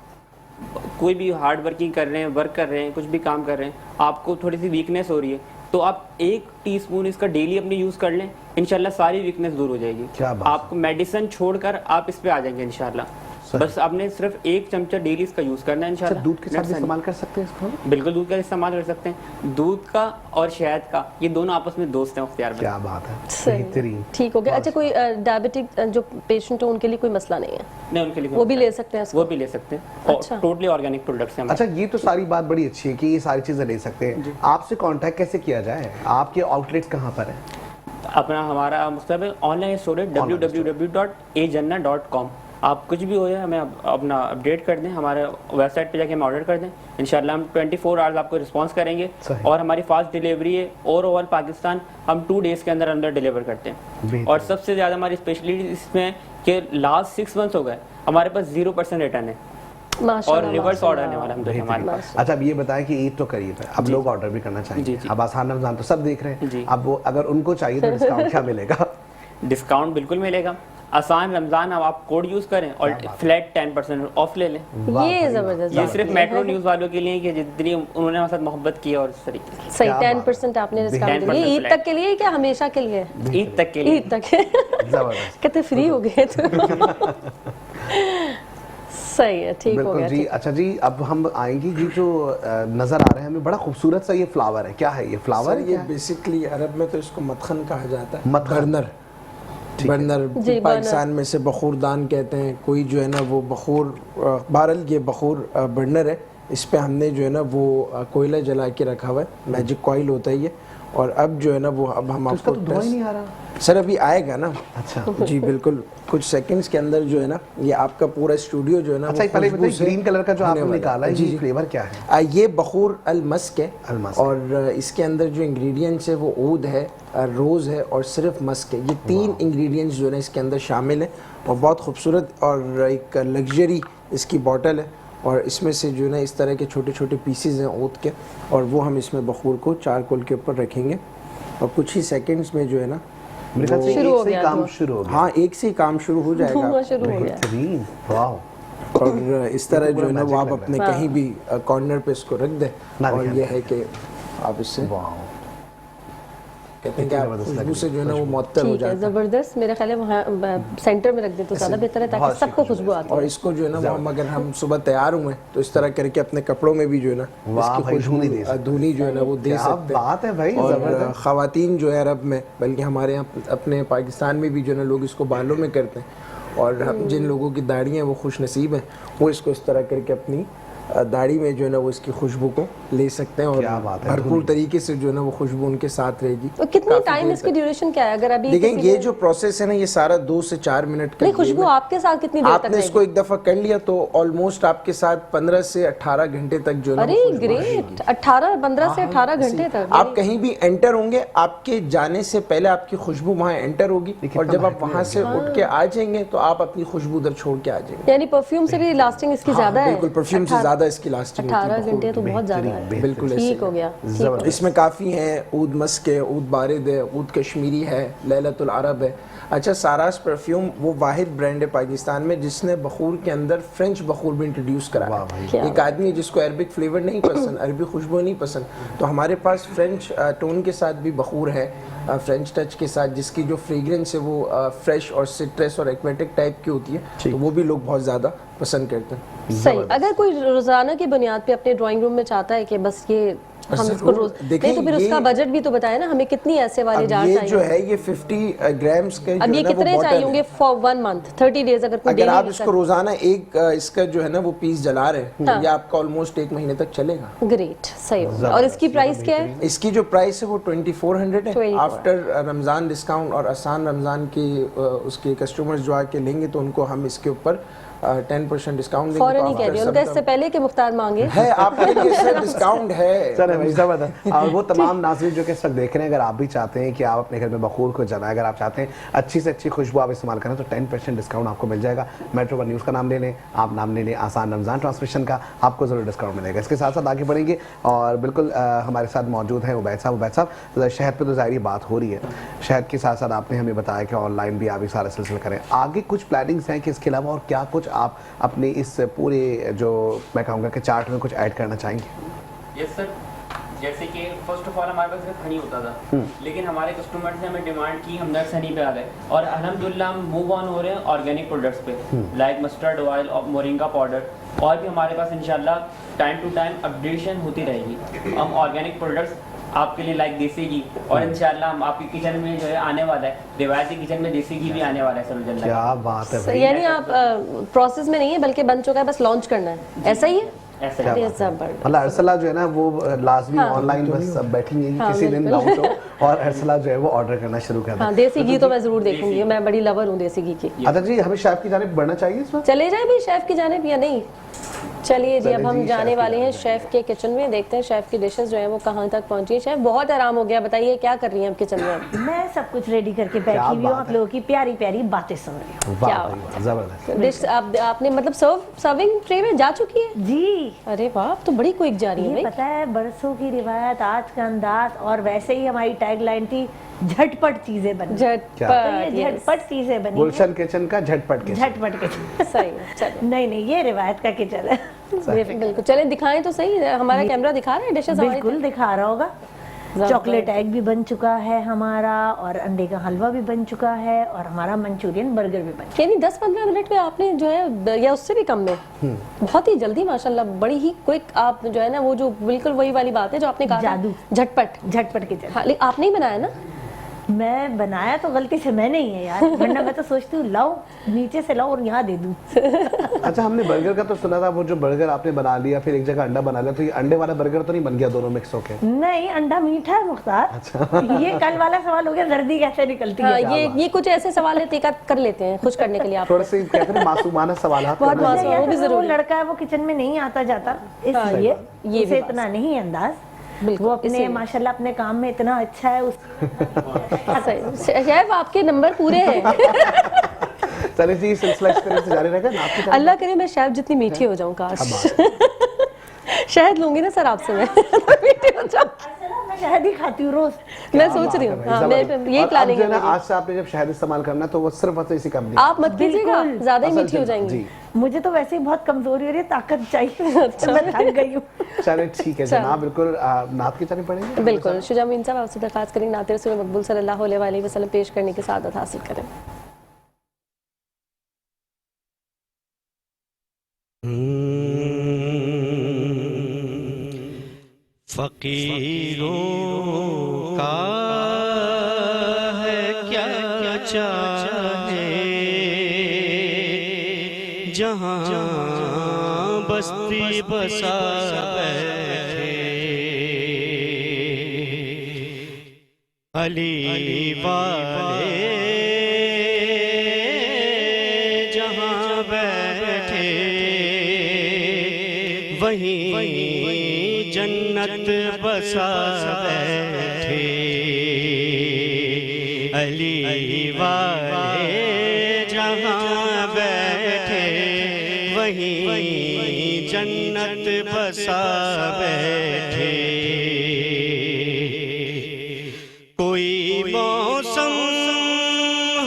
कोई भी हार्ड वर्किंग कर रहे हैं, वर्क कर रहे हैं, कुछ भी काम कर रहे हैं, आपको थोड़ी सी वीकनेस हो रही है, तो आप 1 टीस्पून इसका डेली अपने यूज़ कर लें, इंशाल्लाह सारी वीकनेस दूर हो जाएगी। आपको मेडिसिन छोड़कर आप इस पे आ जाएंगे इंशाल्लाह। बस आपने सिर्फ 1 चमचा डेली इसका यूज़ करना है इंशाल्लाह। दूध के साथ इस्तेमाल कर सकते हैं इसको? बिल्कुल दूध का इस्तेमाल कर सकते हैं। दूध का और शहद का ये दोनों आपस में दोस्त हैं मुख्तियार भाई। क्या बात है, बेहतरीन, ठीक हो गया। अच्छा, कोई डायबिटिक जो पेशेंट हो उनके लिए कोई मसला नहीं है? नहीं, उनके लिए वो भी ले सकते हैं, वो भी ले सकते हैं। अच्छा, टोटली ऑर्गेनिक प्रोडक्ट्स हैं। अच्छा, ये तो सारी बात बड़ी अच्छी है कि ये सारी चीज़ें ले सकते हैं। आपसे कांटेक्ट कैसे किया जाए? आपके आउटलेट्स कहाँ पर है? अपना हमारा मुख्तलिफ ऑनलाइन स्टोर है www.ajanna.com। आप कुछ भी हो जाए हमें अपना अपडेट कर दें, हमारे वेबसाइट पे जाके हम ऑर्डर कर दें, इंशाल्लाह हम 24 आवर्स आपको रिस्पांस करेंगे। और हमारी फास्ट डिलीवरी है, ओवरऑल पाकिस्तान हम 2 डेज़ के अंदर अंदर डिलीवर करते हैं। और सबसे ज़्यादा हमारी स्पेशलिटी इसमें कि लास्ट 6 मंथ्स हो गए हमारे पास 0% रिटर्न है और रिवर्स ऑर्डर है हमारे। अच्छा, अब ये बताएं कि ईद तो करीब है, अब लोग ऑर्डर भी करना चाहेंगे, अब आसान रमजान तो सब देख रहे हैं, अब वो अगर उनको चाहिए तो डिस्काउंट क्या मिलेगा? डिस्काउंट बिल्कुल मिलेगा। आसान रमजान अब आप कोड यूज करें और फ्लैट 10% ऑफ ले लें। ये जबरदस्त, ये सिर्फ मेट्रो न्यूज वालों के लिए कि जितनी उन्होंने हमारे साथ मोहब्बत की और इस तरीके से। सही, 10% आपने डिस्काउंट दिया। ईद तक के लिए क्या हमेशा के लिए? ईद तक के लिए। ईद तक जबरदस्त, कहते फ्री हो गए तो सही है, ठीक हो गया जी। अच्छा जी, अब हम आएंगे जी, जो नजर आ रहे हैं हमें बड़ा खूबसूरत सा ये फ्लावर है, क्या है ये फ्लावर? ये बेसिकली अरब में तो इसको मदखन कहा जाता है, बर्नर। पाकिस्तान में से बखूरदान कहते हैं, कोई जो है ना वो बखूर, बहरहाल ये बखूर बर्नर है। इस पे हमने जो है ना वो कोयला जला के रखा हुआ है, मैजिक कॉइल होता है ये। और अब जो है ना वो अब हम आपको धुआं नहीं आ रहा सर, अभी आएगा ना। अच्छा जी बिल्कुल, कुछ सेकंड्स के अंदर जो है ना ये आपका पूरा स्टूडियो जो है ना। अच्छा, पहले बताइए ग्रीन कलर का जो आपने निकाला है, ये फ्लेवर क्या है? ये बखूर अल-मस्क है और इसके अंदर जो इंग्रेडिएंट्स है वो ऊद है, रोज़ है और सिर्फ मस्क है। ये 3 इंग्रेडिएंट्स जो है ना इसके अंदर शामिल है और बहुत खूबसूरत और एक लग्जरी इसकी बॉटल है। और इसमें से जो है ना इस तरह के छोटे छोटे पीसेज हैं ऊद के, और वो हम इसमें बखूर को चारकोल के ऊपर रखेंगे और कुछ ही सेकंड्स में जो है ना मेरे ख्याल से शुरू हो गया काम शुरू हो गया। हाँ, एक से ही काम शुरू हो जाएगा। शुरू हो गया। वाह। और इस तरह जो है ना वो आप अपने कहीं भी कॉर्नर पे इसको रख दें और ये है कि आप इससे कहते हैं कि आप खुशबू से जो है ना वो मुअत्तर हो जाता है। जबरदस्त, मेरे ख्याल है वहाँ सेंटर में रख दें तो ज़्यादा बेहतर है ताकि सबको खुशबू आती है। और इसको जो है ना वो हम अगर हम सुबह तैयार हुए तो इस तरह करके अपने कपड़ों में भी जो है ना इसकी खुशबू धुनी जो है ना वो दे सकते हैं। बात है भाई। और ख़वातीन जो है अरब में, बल्कि हमारे यहाँ अपने पाकिस्तान में भी जो है ना लोग इसको बालों में करते हैं। और हम जिन लोगों की दाढ़ियाँ वो खुश नसीब हैं वो इसको इस तरह करके अपनी दाढ़ी में जो है ना वो इसकी खुशबू को ले सकते हैं, क्या और बात है, भरपूर तरीके से जो है ना वो खुशबू उनके साथ रहेगी। तो कितनी काफी टाइम देर इसकी तक। ड्यूरेशन क्या है? अगर अभी देखें किसी ये ने- जो प्रोसेस है ना ये सारा 2 से 4 मिनट का नहीं, गेम खुशबू है। आपके साथ कितनी देर तक आपने इसको रहेगी? एक दफा कर लिया तो ऑलमोस्ट आपके साथ 15 से 18 घंटे तक जो है ना अरे वो खुशबू ग्रेट, 15 से 18 घंटे तक। आप कहीं भी एंटर होंगे, आपके जाने से पहले आपकी खुशबू वहाँ एंटर होगी, और जब आप वहाँ से उठ के आ जाएंगे तो आप अपनी खुशबू उधर छोड़ के आ जाएंगे। यानी परफ्यूम से भी लास्टिंग इसकी ज्यादा है? बिल्कुल, परफ्यूम से ज्यादा इसकी लास्टिंग 18 घंटे तो बहुत ज्यादा है। बिल्कुल ऐसे ठीक हो गया, ठीक हो गया। इसमें काफ़ी हैं, ऊद मस्क है, ऊद बारिद है, ऊद कश्मीरी है, लैलतुल अरब है। अच्छा, सारास परफ्यूम वो वाहिद ब्रांड है पाकिस्तान में जिसने बखूर के अंदर फ्रेंच बखूर भी इंट्रोड्यूस करा है। क्या एक आदमी है जिसको अरबिक फ्लेवर नहीं पसंद, अरबी खुशबू नहीं पसंद, तो हमारे पास फ्रेंच टोन के साथ भी बखूर है, फ्रेंच टच के साथ, जिसकी जो फ्रेग्रेंस है वो फ्रेश और सिट्रस और एक्वेटिक टाइप की होती है, तो वो भी लोग बहुत ज़्यादा पसंद करते हैं। सही। अगर कोई रोजाना की बुनियाद पे अपने ड्राइंग रूम में चाहता है कि बस ये हम इसको रोज देखें, नहीं, तो फिर ये- उसका बजट भी तो बताया ना हमें, कितनी ऐसे वाले अब जार ये चाहिए? जो है ये 50 ग्राम्स के अब जो ये है ना वो कितने बॉटल चाहिए है। होंगे फॉर 1 मंथ, 30 डेज? अगर कोई अगर daily आप use इसको रोजाना एक इसका जो है ना वो पीस जला रहे हैं, हाँ। ये आपका ऑलमोस्ट 1 महीने तक चलेगा। ग्रेट, सही हो। और इसकी प्राइस क्या है? इसकी जो प्राइस है वो 2400 है। 2400 आफ्टर रमज़ान डिस्काउंट और आसान रमज़ान की उसके कस्टमर्स जो आके लेंगे तो उनको हम इसके ऊपर 10% डिस्काउंट देंगे। फौरन तो ही आप कह रही हूँ, सब उनका इससे पहले के मुख्तार मांगे है आपके लिए सर डिस्काउंट है। सर भाई जबरदस्त। और वो तमाम नाज़रीन जो कि इस वक्त देख रहे हैं, अगर आप भी चाहते हैं कि आप अपने घर में बखूर को जलाएं, अगर आप चाहते हैं अच्छी से अच्छी खुशबू आप इस्तेमाल करें, तो 10% डिस्काउंट आपको मिल जाएगा। मेट्रो वन न्यूज़ का नाम ले लें, आप नाम ले लें आसान रमज़ान ट्रांसमिशन का, आपको ज़रूर डिस्काउंट मिलेगा। इसके साथ साथ आगे बढ़ेंगे और बिल्कुल हमारे साथ मौजूद हैं उबैद साहब। उबैद साहब, शहद पे तो ज़ाहिर बात हो रही है, शहद के साथ साथ आपने हमें बताया कि ऑनलाइन भी आप ये सारा सिलसिला करें, आगे कुछ प्लानिंग्स हैं कि इसके अलावा और क्या कुछ आप अपने इस पूरे जो मैं कहूँगा कि चार्ट में कुछ ऐड करना चाहेंगे? यस सर, जैसे कि फर्स्ट ऑफ ऑल हमारे पास सिर्फ हनी होता था, लेकिन हमारे कस्टमर्स ने हमें डिमांड की, हम नट्स हनी पे आ गए और अल्हम्दुलिल्लाह हम मूव ऑन हो रहे हैं ऑर्गेनिक प्रोडक्ट्स पे, लाइक मस्टर्ड ऑयल और मोरिंगा पाउडर, और भी हमारे पास इंशाल्लाह टाइम टू टाइम अपडेशन होती रहेगी। हम ऑर्गेनिक प्रोडक्ट्स आपके लिए लाइक देसी घी, और इंशाल्लाह हम आपकी किचन में जो है आने वाला है, रिवायती किचन में देसी घी भी आने वाला है सर। क्या बात है भाई। यानी आप प्रोसेस में नहीं है बल्कि बन चुका है, बस लॉन्च करना है, ऐसा ही है? ऐसा क्या ही। बात है। जबरदस्त। मतलब अरसला जो है ना वो लाजमी हाँ। ऑनलाइन बस अब बैठी है हाँ, किसी दिन बिल्कुल। लाउंज हो और अरसला जो है वो ऑर्डर करना शुरू कर दे। हाँ, देसी घी तो मैं जरूर देखूंगी, मैं बड़ी लवर हूँ देसी घी की। अच्छा जी, हमें शेफ की जानिब बढ़ना चाहिए इस वक्त? चले जाए भी शेफ की जानिब या नहीं? चलिए जी, अब चलें हम जी, जाने शेफ की वाले हैं जानिब। शेफ के किचन में, देखते हैं शेफ की डिशेस जो है वो कहाँ तक पहुंची है। शेफ बहुत आराम हो गया, बताइए क्या कर रही हैं आप किचन में अब? मैं सब कुछ रेडी करके क्या बैठी हुई हूँ, बात आप है। लोगों की प्यारी प्यारी बातें सुन रही हूँ। वाह क्या भाई बात वाह, जबरदस्त। डिश आपने मतलब सर्विंग ट्रे में जा चुकी है? जी, अरे वाह, अब तो बड़ी क्विक जा रही है ये भाई। पता है बरसों की रिवायत, आज का अंदाज, और वैसे ही हमारी टैगलाइन थी झटपट चीजें बनी। तो क्या? झटपट, ये yes। झटपट चीजें बनी हैं। गुलशन किचन का झटपट किचन। झटपट किचन। सही है, चलिए नहीं नहीं, ये रिवायत का किचन है। बिल्कुल, चलें दिखाएं तो सही, हमारा कैमरा दिखा रहा है डिशेस हमारी? बिल्कुल दिखा रहा होगा। चॉकलेट एग भी बन चुका है हमारा, और अंडे का हलवा भी बन चुका है, और हमारा मंचूरियन बर्गर भी बन यानी 10-15 मिनट में आपने जो है, या उससे भी कम में, बहुत ही जल्दी माशाल्लाह, बड़ी ही क्विक आप जो है ना, वो जो बिल्कुल वही वाली बात है जो आपने कहा था, जादू। झटपट। झटपट किचन। हाँ, लेकिन आपने ही बनाया ना? मैं बनाया तो गलती से मैंने ही है यार, वरना मैं तो सोचती हूँ लाओ नीचे से लाओ और यहाँ दे दूँ। अच्छा, हमने बर्गर का तो सुना था, वो जो बर्गर आपने बना लिया फिर एक जगह अंडा बना लिया, तो ये अंडे वाला बर्गर तो नहीं बन गया दोनों मिक्स होके? नहीं, अंडा मीठा है मुख्तार। ये कल वाला सवाल हो गया, जर्दी कैसे निकलती हाँ, है। ये कुछ ऐसे सवाल है तैका कर लेते हैं खुश करने के लिए आप। थोड़े से कहते हैं मासूमाना सवाल बहुत मासूम, वो भी वो जरूरी। लड़का है, वो किचन में नहीं आता जाता, इसलिए ये भी उसे बात इतना नहीं अंदाज। बिल्कुल, वो अपने इसीलिए। माशाल्लाह अपने काम में इतना अच्छा है। सही। शेफ आपके नंबर पूरे हैं। चलिए जी, सिलसिला इस तरह से जारी रहेगा ना आपकी तरफ? अल्लाह करे मैं शेफ जितनी मीठी हो जाऊं, काश। शहद लूंगी ना सर आपसे मैं, मीठी हो जाऊं। मैं शहद ही खाती हूँ रोज। मैं सोच रही हूँ, हाँ, मैं यही प्लानिंग है मेरी। आज से आपने जब शहद इस्तेमाल करना तो वो सिर्फ और इसी कंपनी। आप मत कीजिएगा, ज्यादा ही मीठी हो जाएंगी। जी, मुझे तो वैसे ही बहुत कमजोरी हो रही है, ताकत चाहिए। तो मैं थक गई हूँ। चलिए ठीक है जनाब, बिल्कुल नात की जानिब पड़ेंगे। बिल्कुल, शुजा मोइन साहब आपसे दरखास्त करेंगे नाते रसूल मकबूल सल्लल्लाहु अलैहि वसल्लम पेश करने की सादत हासिल करें। फकीरों का है क्या चाहे, जहाँ बस्ती बसा बैठे अली वाले जहाँ बैठे वहीं जन्नत बसा बैठे अली वाले जहाँ बैठे वहीं जन्नत बसा बैठे कोई मौसम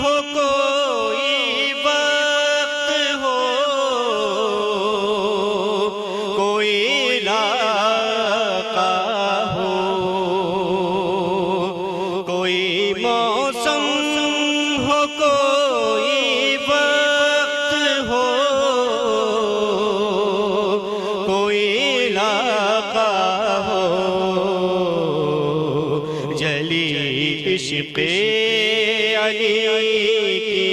हो कोई वक्त हो कोई इलाका हो कोई मौसम हो कोई वक्त हो कोई इलाका हो जली इश्क़ अली की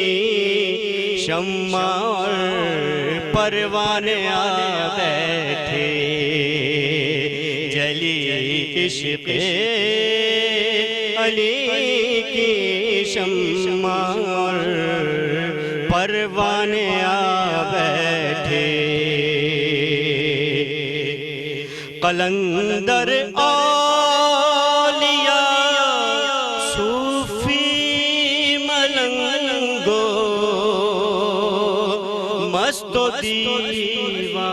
शम्मा परवाने आ बैठे जली इश्क़ अली की शम्मा परवाने आ बैठे कलंदर औलिया सूफी मलंगो मस्तो दीवाने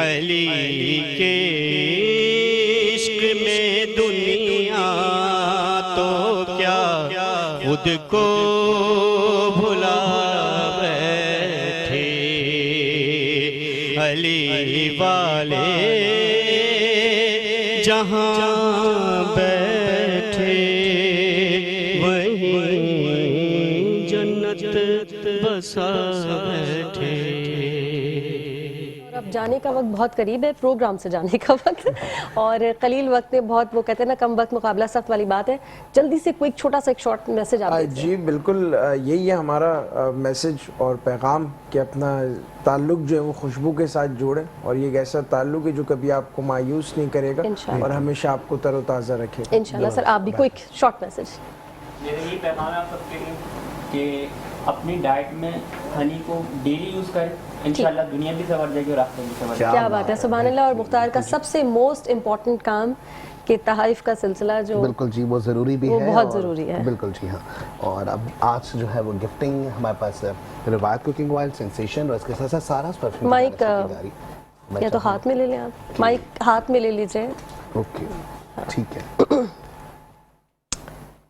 अली के इश्क में दुनिया तो क्या खुद को भुला बैठे अली वाले जहाँ बैठे वहीं जन्नत बसा बैठे। और अब जाने का वक्त बहुत करीब है, प्रोग्राम से जाने का वक्त, और कलील वक्त में बहुत, वो कहते हैं ना, कम वक्त मुकाबला सख्त वाली बात है। जल्दी से कोई छोटा सा एक शॉर्ट मैसेज आप देते हैं। जी बिल्कुल, यही है हमारा मैसेज और पैगाम कि अपना ताल्लुक जो है वो खुशबू के साथ जोड़ें, और ये एक ऐसा ताल्लुक है जो कभी आपको मायूस नहीं करेगा और हमेशा आपको तरोताज़ा रखेगा इंशाल्लाह। सर आप भी कोई शॉर्ट मैसेज। मेरा यही पैगाम है आप सबके लिए कि अपनी डाइट में हनी को डेली यूज़ करें, इंशाल्लाह दुनिया भी संवर जाएगी और आखिरत भी संवर जाएगी। क्या बात है, सुभान अल्लाह। और मुख्तार का सबसे मोस्ट इम्पोर्टेंट काम कि तहाइफ का सिलसिला जो बिल्कुल जी वो ज़रूरी भी वो है, बहुत और ज़रूरी है। बिल्कुल जी हाँ। और अब आज जो है वो गिफ्टिंग हमारे पास रिवायत कुकिंग ऑयल सेंसेशन और इसके साथ साथ सारा परफ्यूम माइक या तो हाथ में ले लें आप, माइक हाथ में ले लीजिए। ओके ठीक है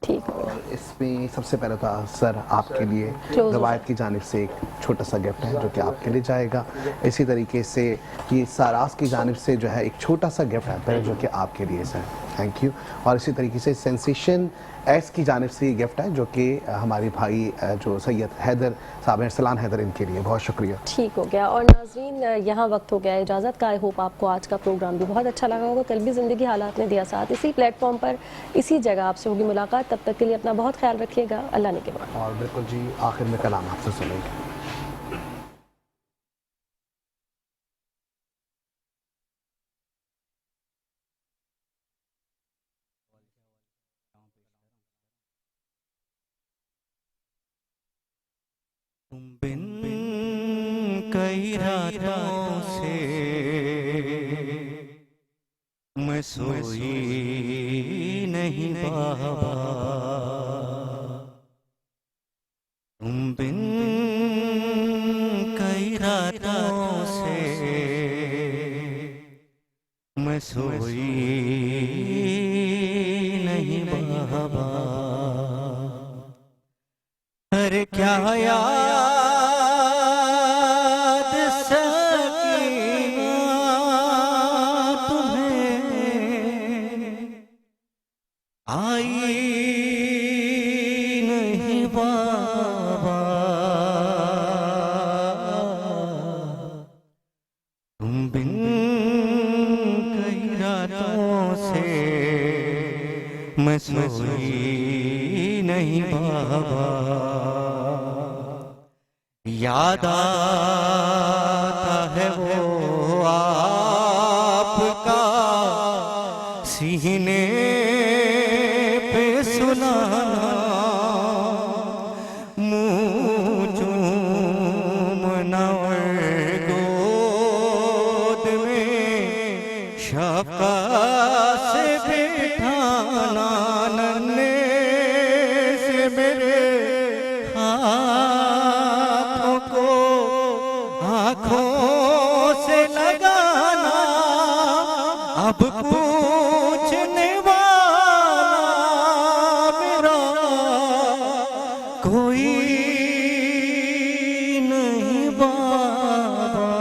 ठीक। और इसमें सबसे पहले तो सर आपके लिए रवायत की जानिब से एक छोटा सा गिफ्ट है जो कि आपके लिए जाएगा। इसी तरीके से ये सारास की जानिब से जो है एक छोटा सा गिफ्ट आता है जो कि आपके लिए सर, थैंक यू। और इसी तरीके से सेंसेशन एस की जानिब से ये गिफ्ट है जो कि हमारे भाई जो सैयद हैदर साहब हैं, सलान हैदर, इनके लिए बहुत शुक्रिया। ठीक हो गया। और नाज़रीन यहाँ वक्त हो गया इजाज़त का। आई होप आपको आज का प्रोग्राम भी बहुत अच्छा लगा होगा। कल भी ज़िंदगी हालात ने दिया साथ, इसी प्लेटफॉर्म पर इसी जगह आपसे होगी मुलाकात। तब तक के लिए अपना बहुत ख्याल रखिएगा। अल्लाह ने के बाद। और बिल्कुल जी आखिर में कलाम आपसे सुनेंगे। तुम बिन कई रातों से मैं सोई नहीं बाबा, तुम बिन कई रातों से मैं सोई नहीं बाबा। अरे क्या याद सकीना तुम्हें आई नहीं बाबा, तुम बिन कई रातों से मैं सोई नहीं बाबा। याद आता है वो आपका सीने पे सुनाना, मुँह चूमना और गोद में शफ़क़त से बिठाना, नन्हे से मेरे हाथों को आँखों से लगाना, अब पूछने वाला मेरा कोई नहीं बाबा,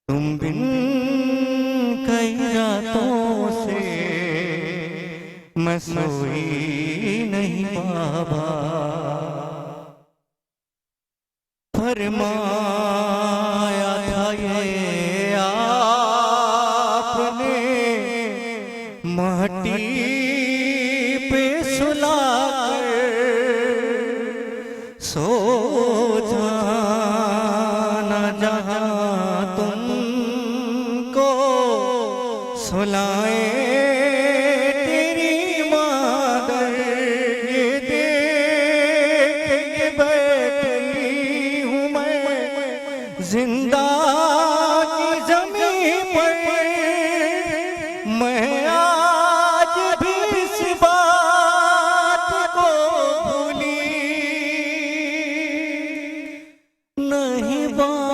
तुम बिन कई रातों से मैं सोई नहीं बाबा। फरमाया था ये आपने माटी पे सुलाकर, सो जाना जहाँ तुमको सुलाए तेरी मादर, ये देख के बैठी हूँ मैं जिंदा की ज़मीन पर, मैं आज भी इस बात को भूली नहीं बाबा।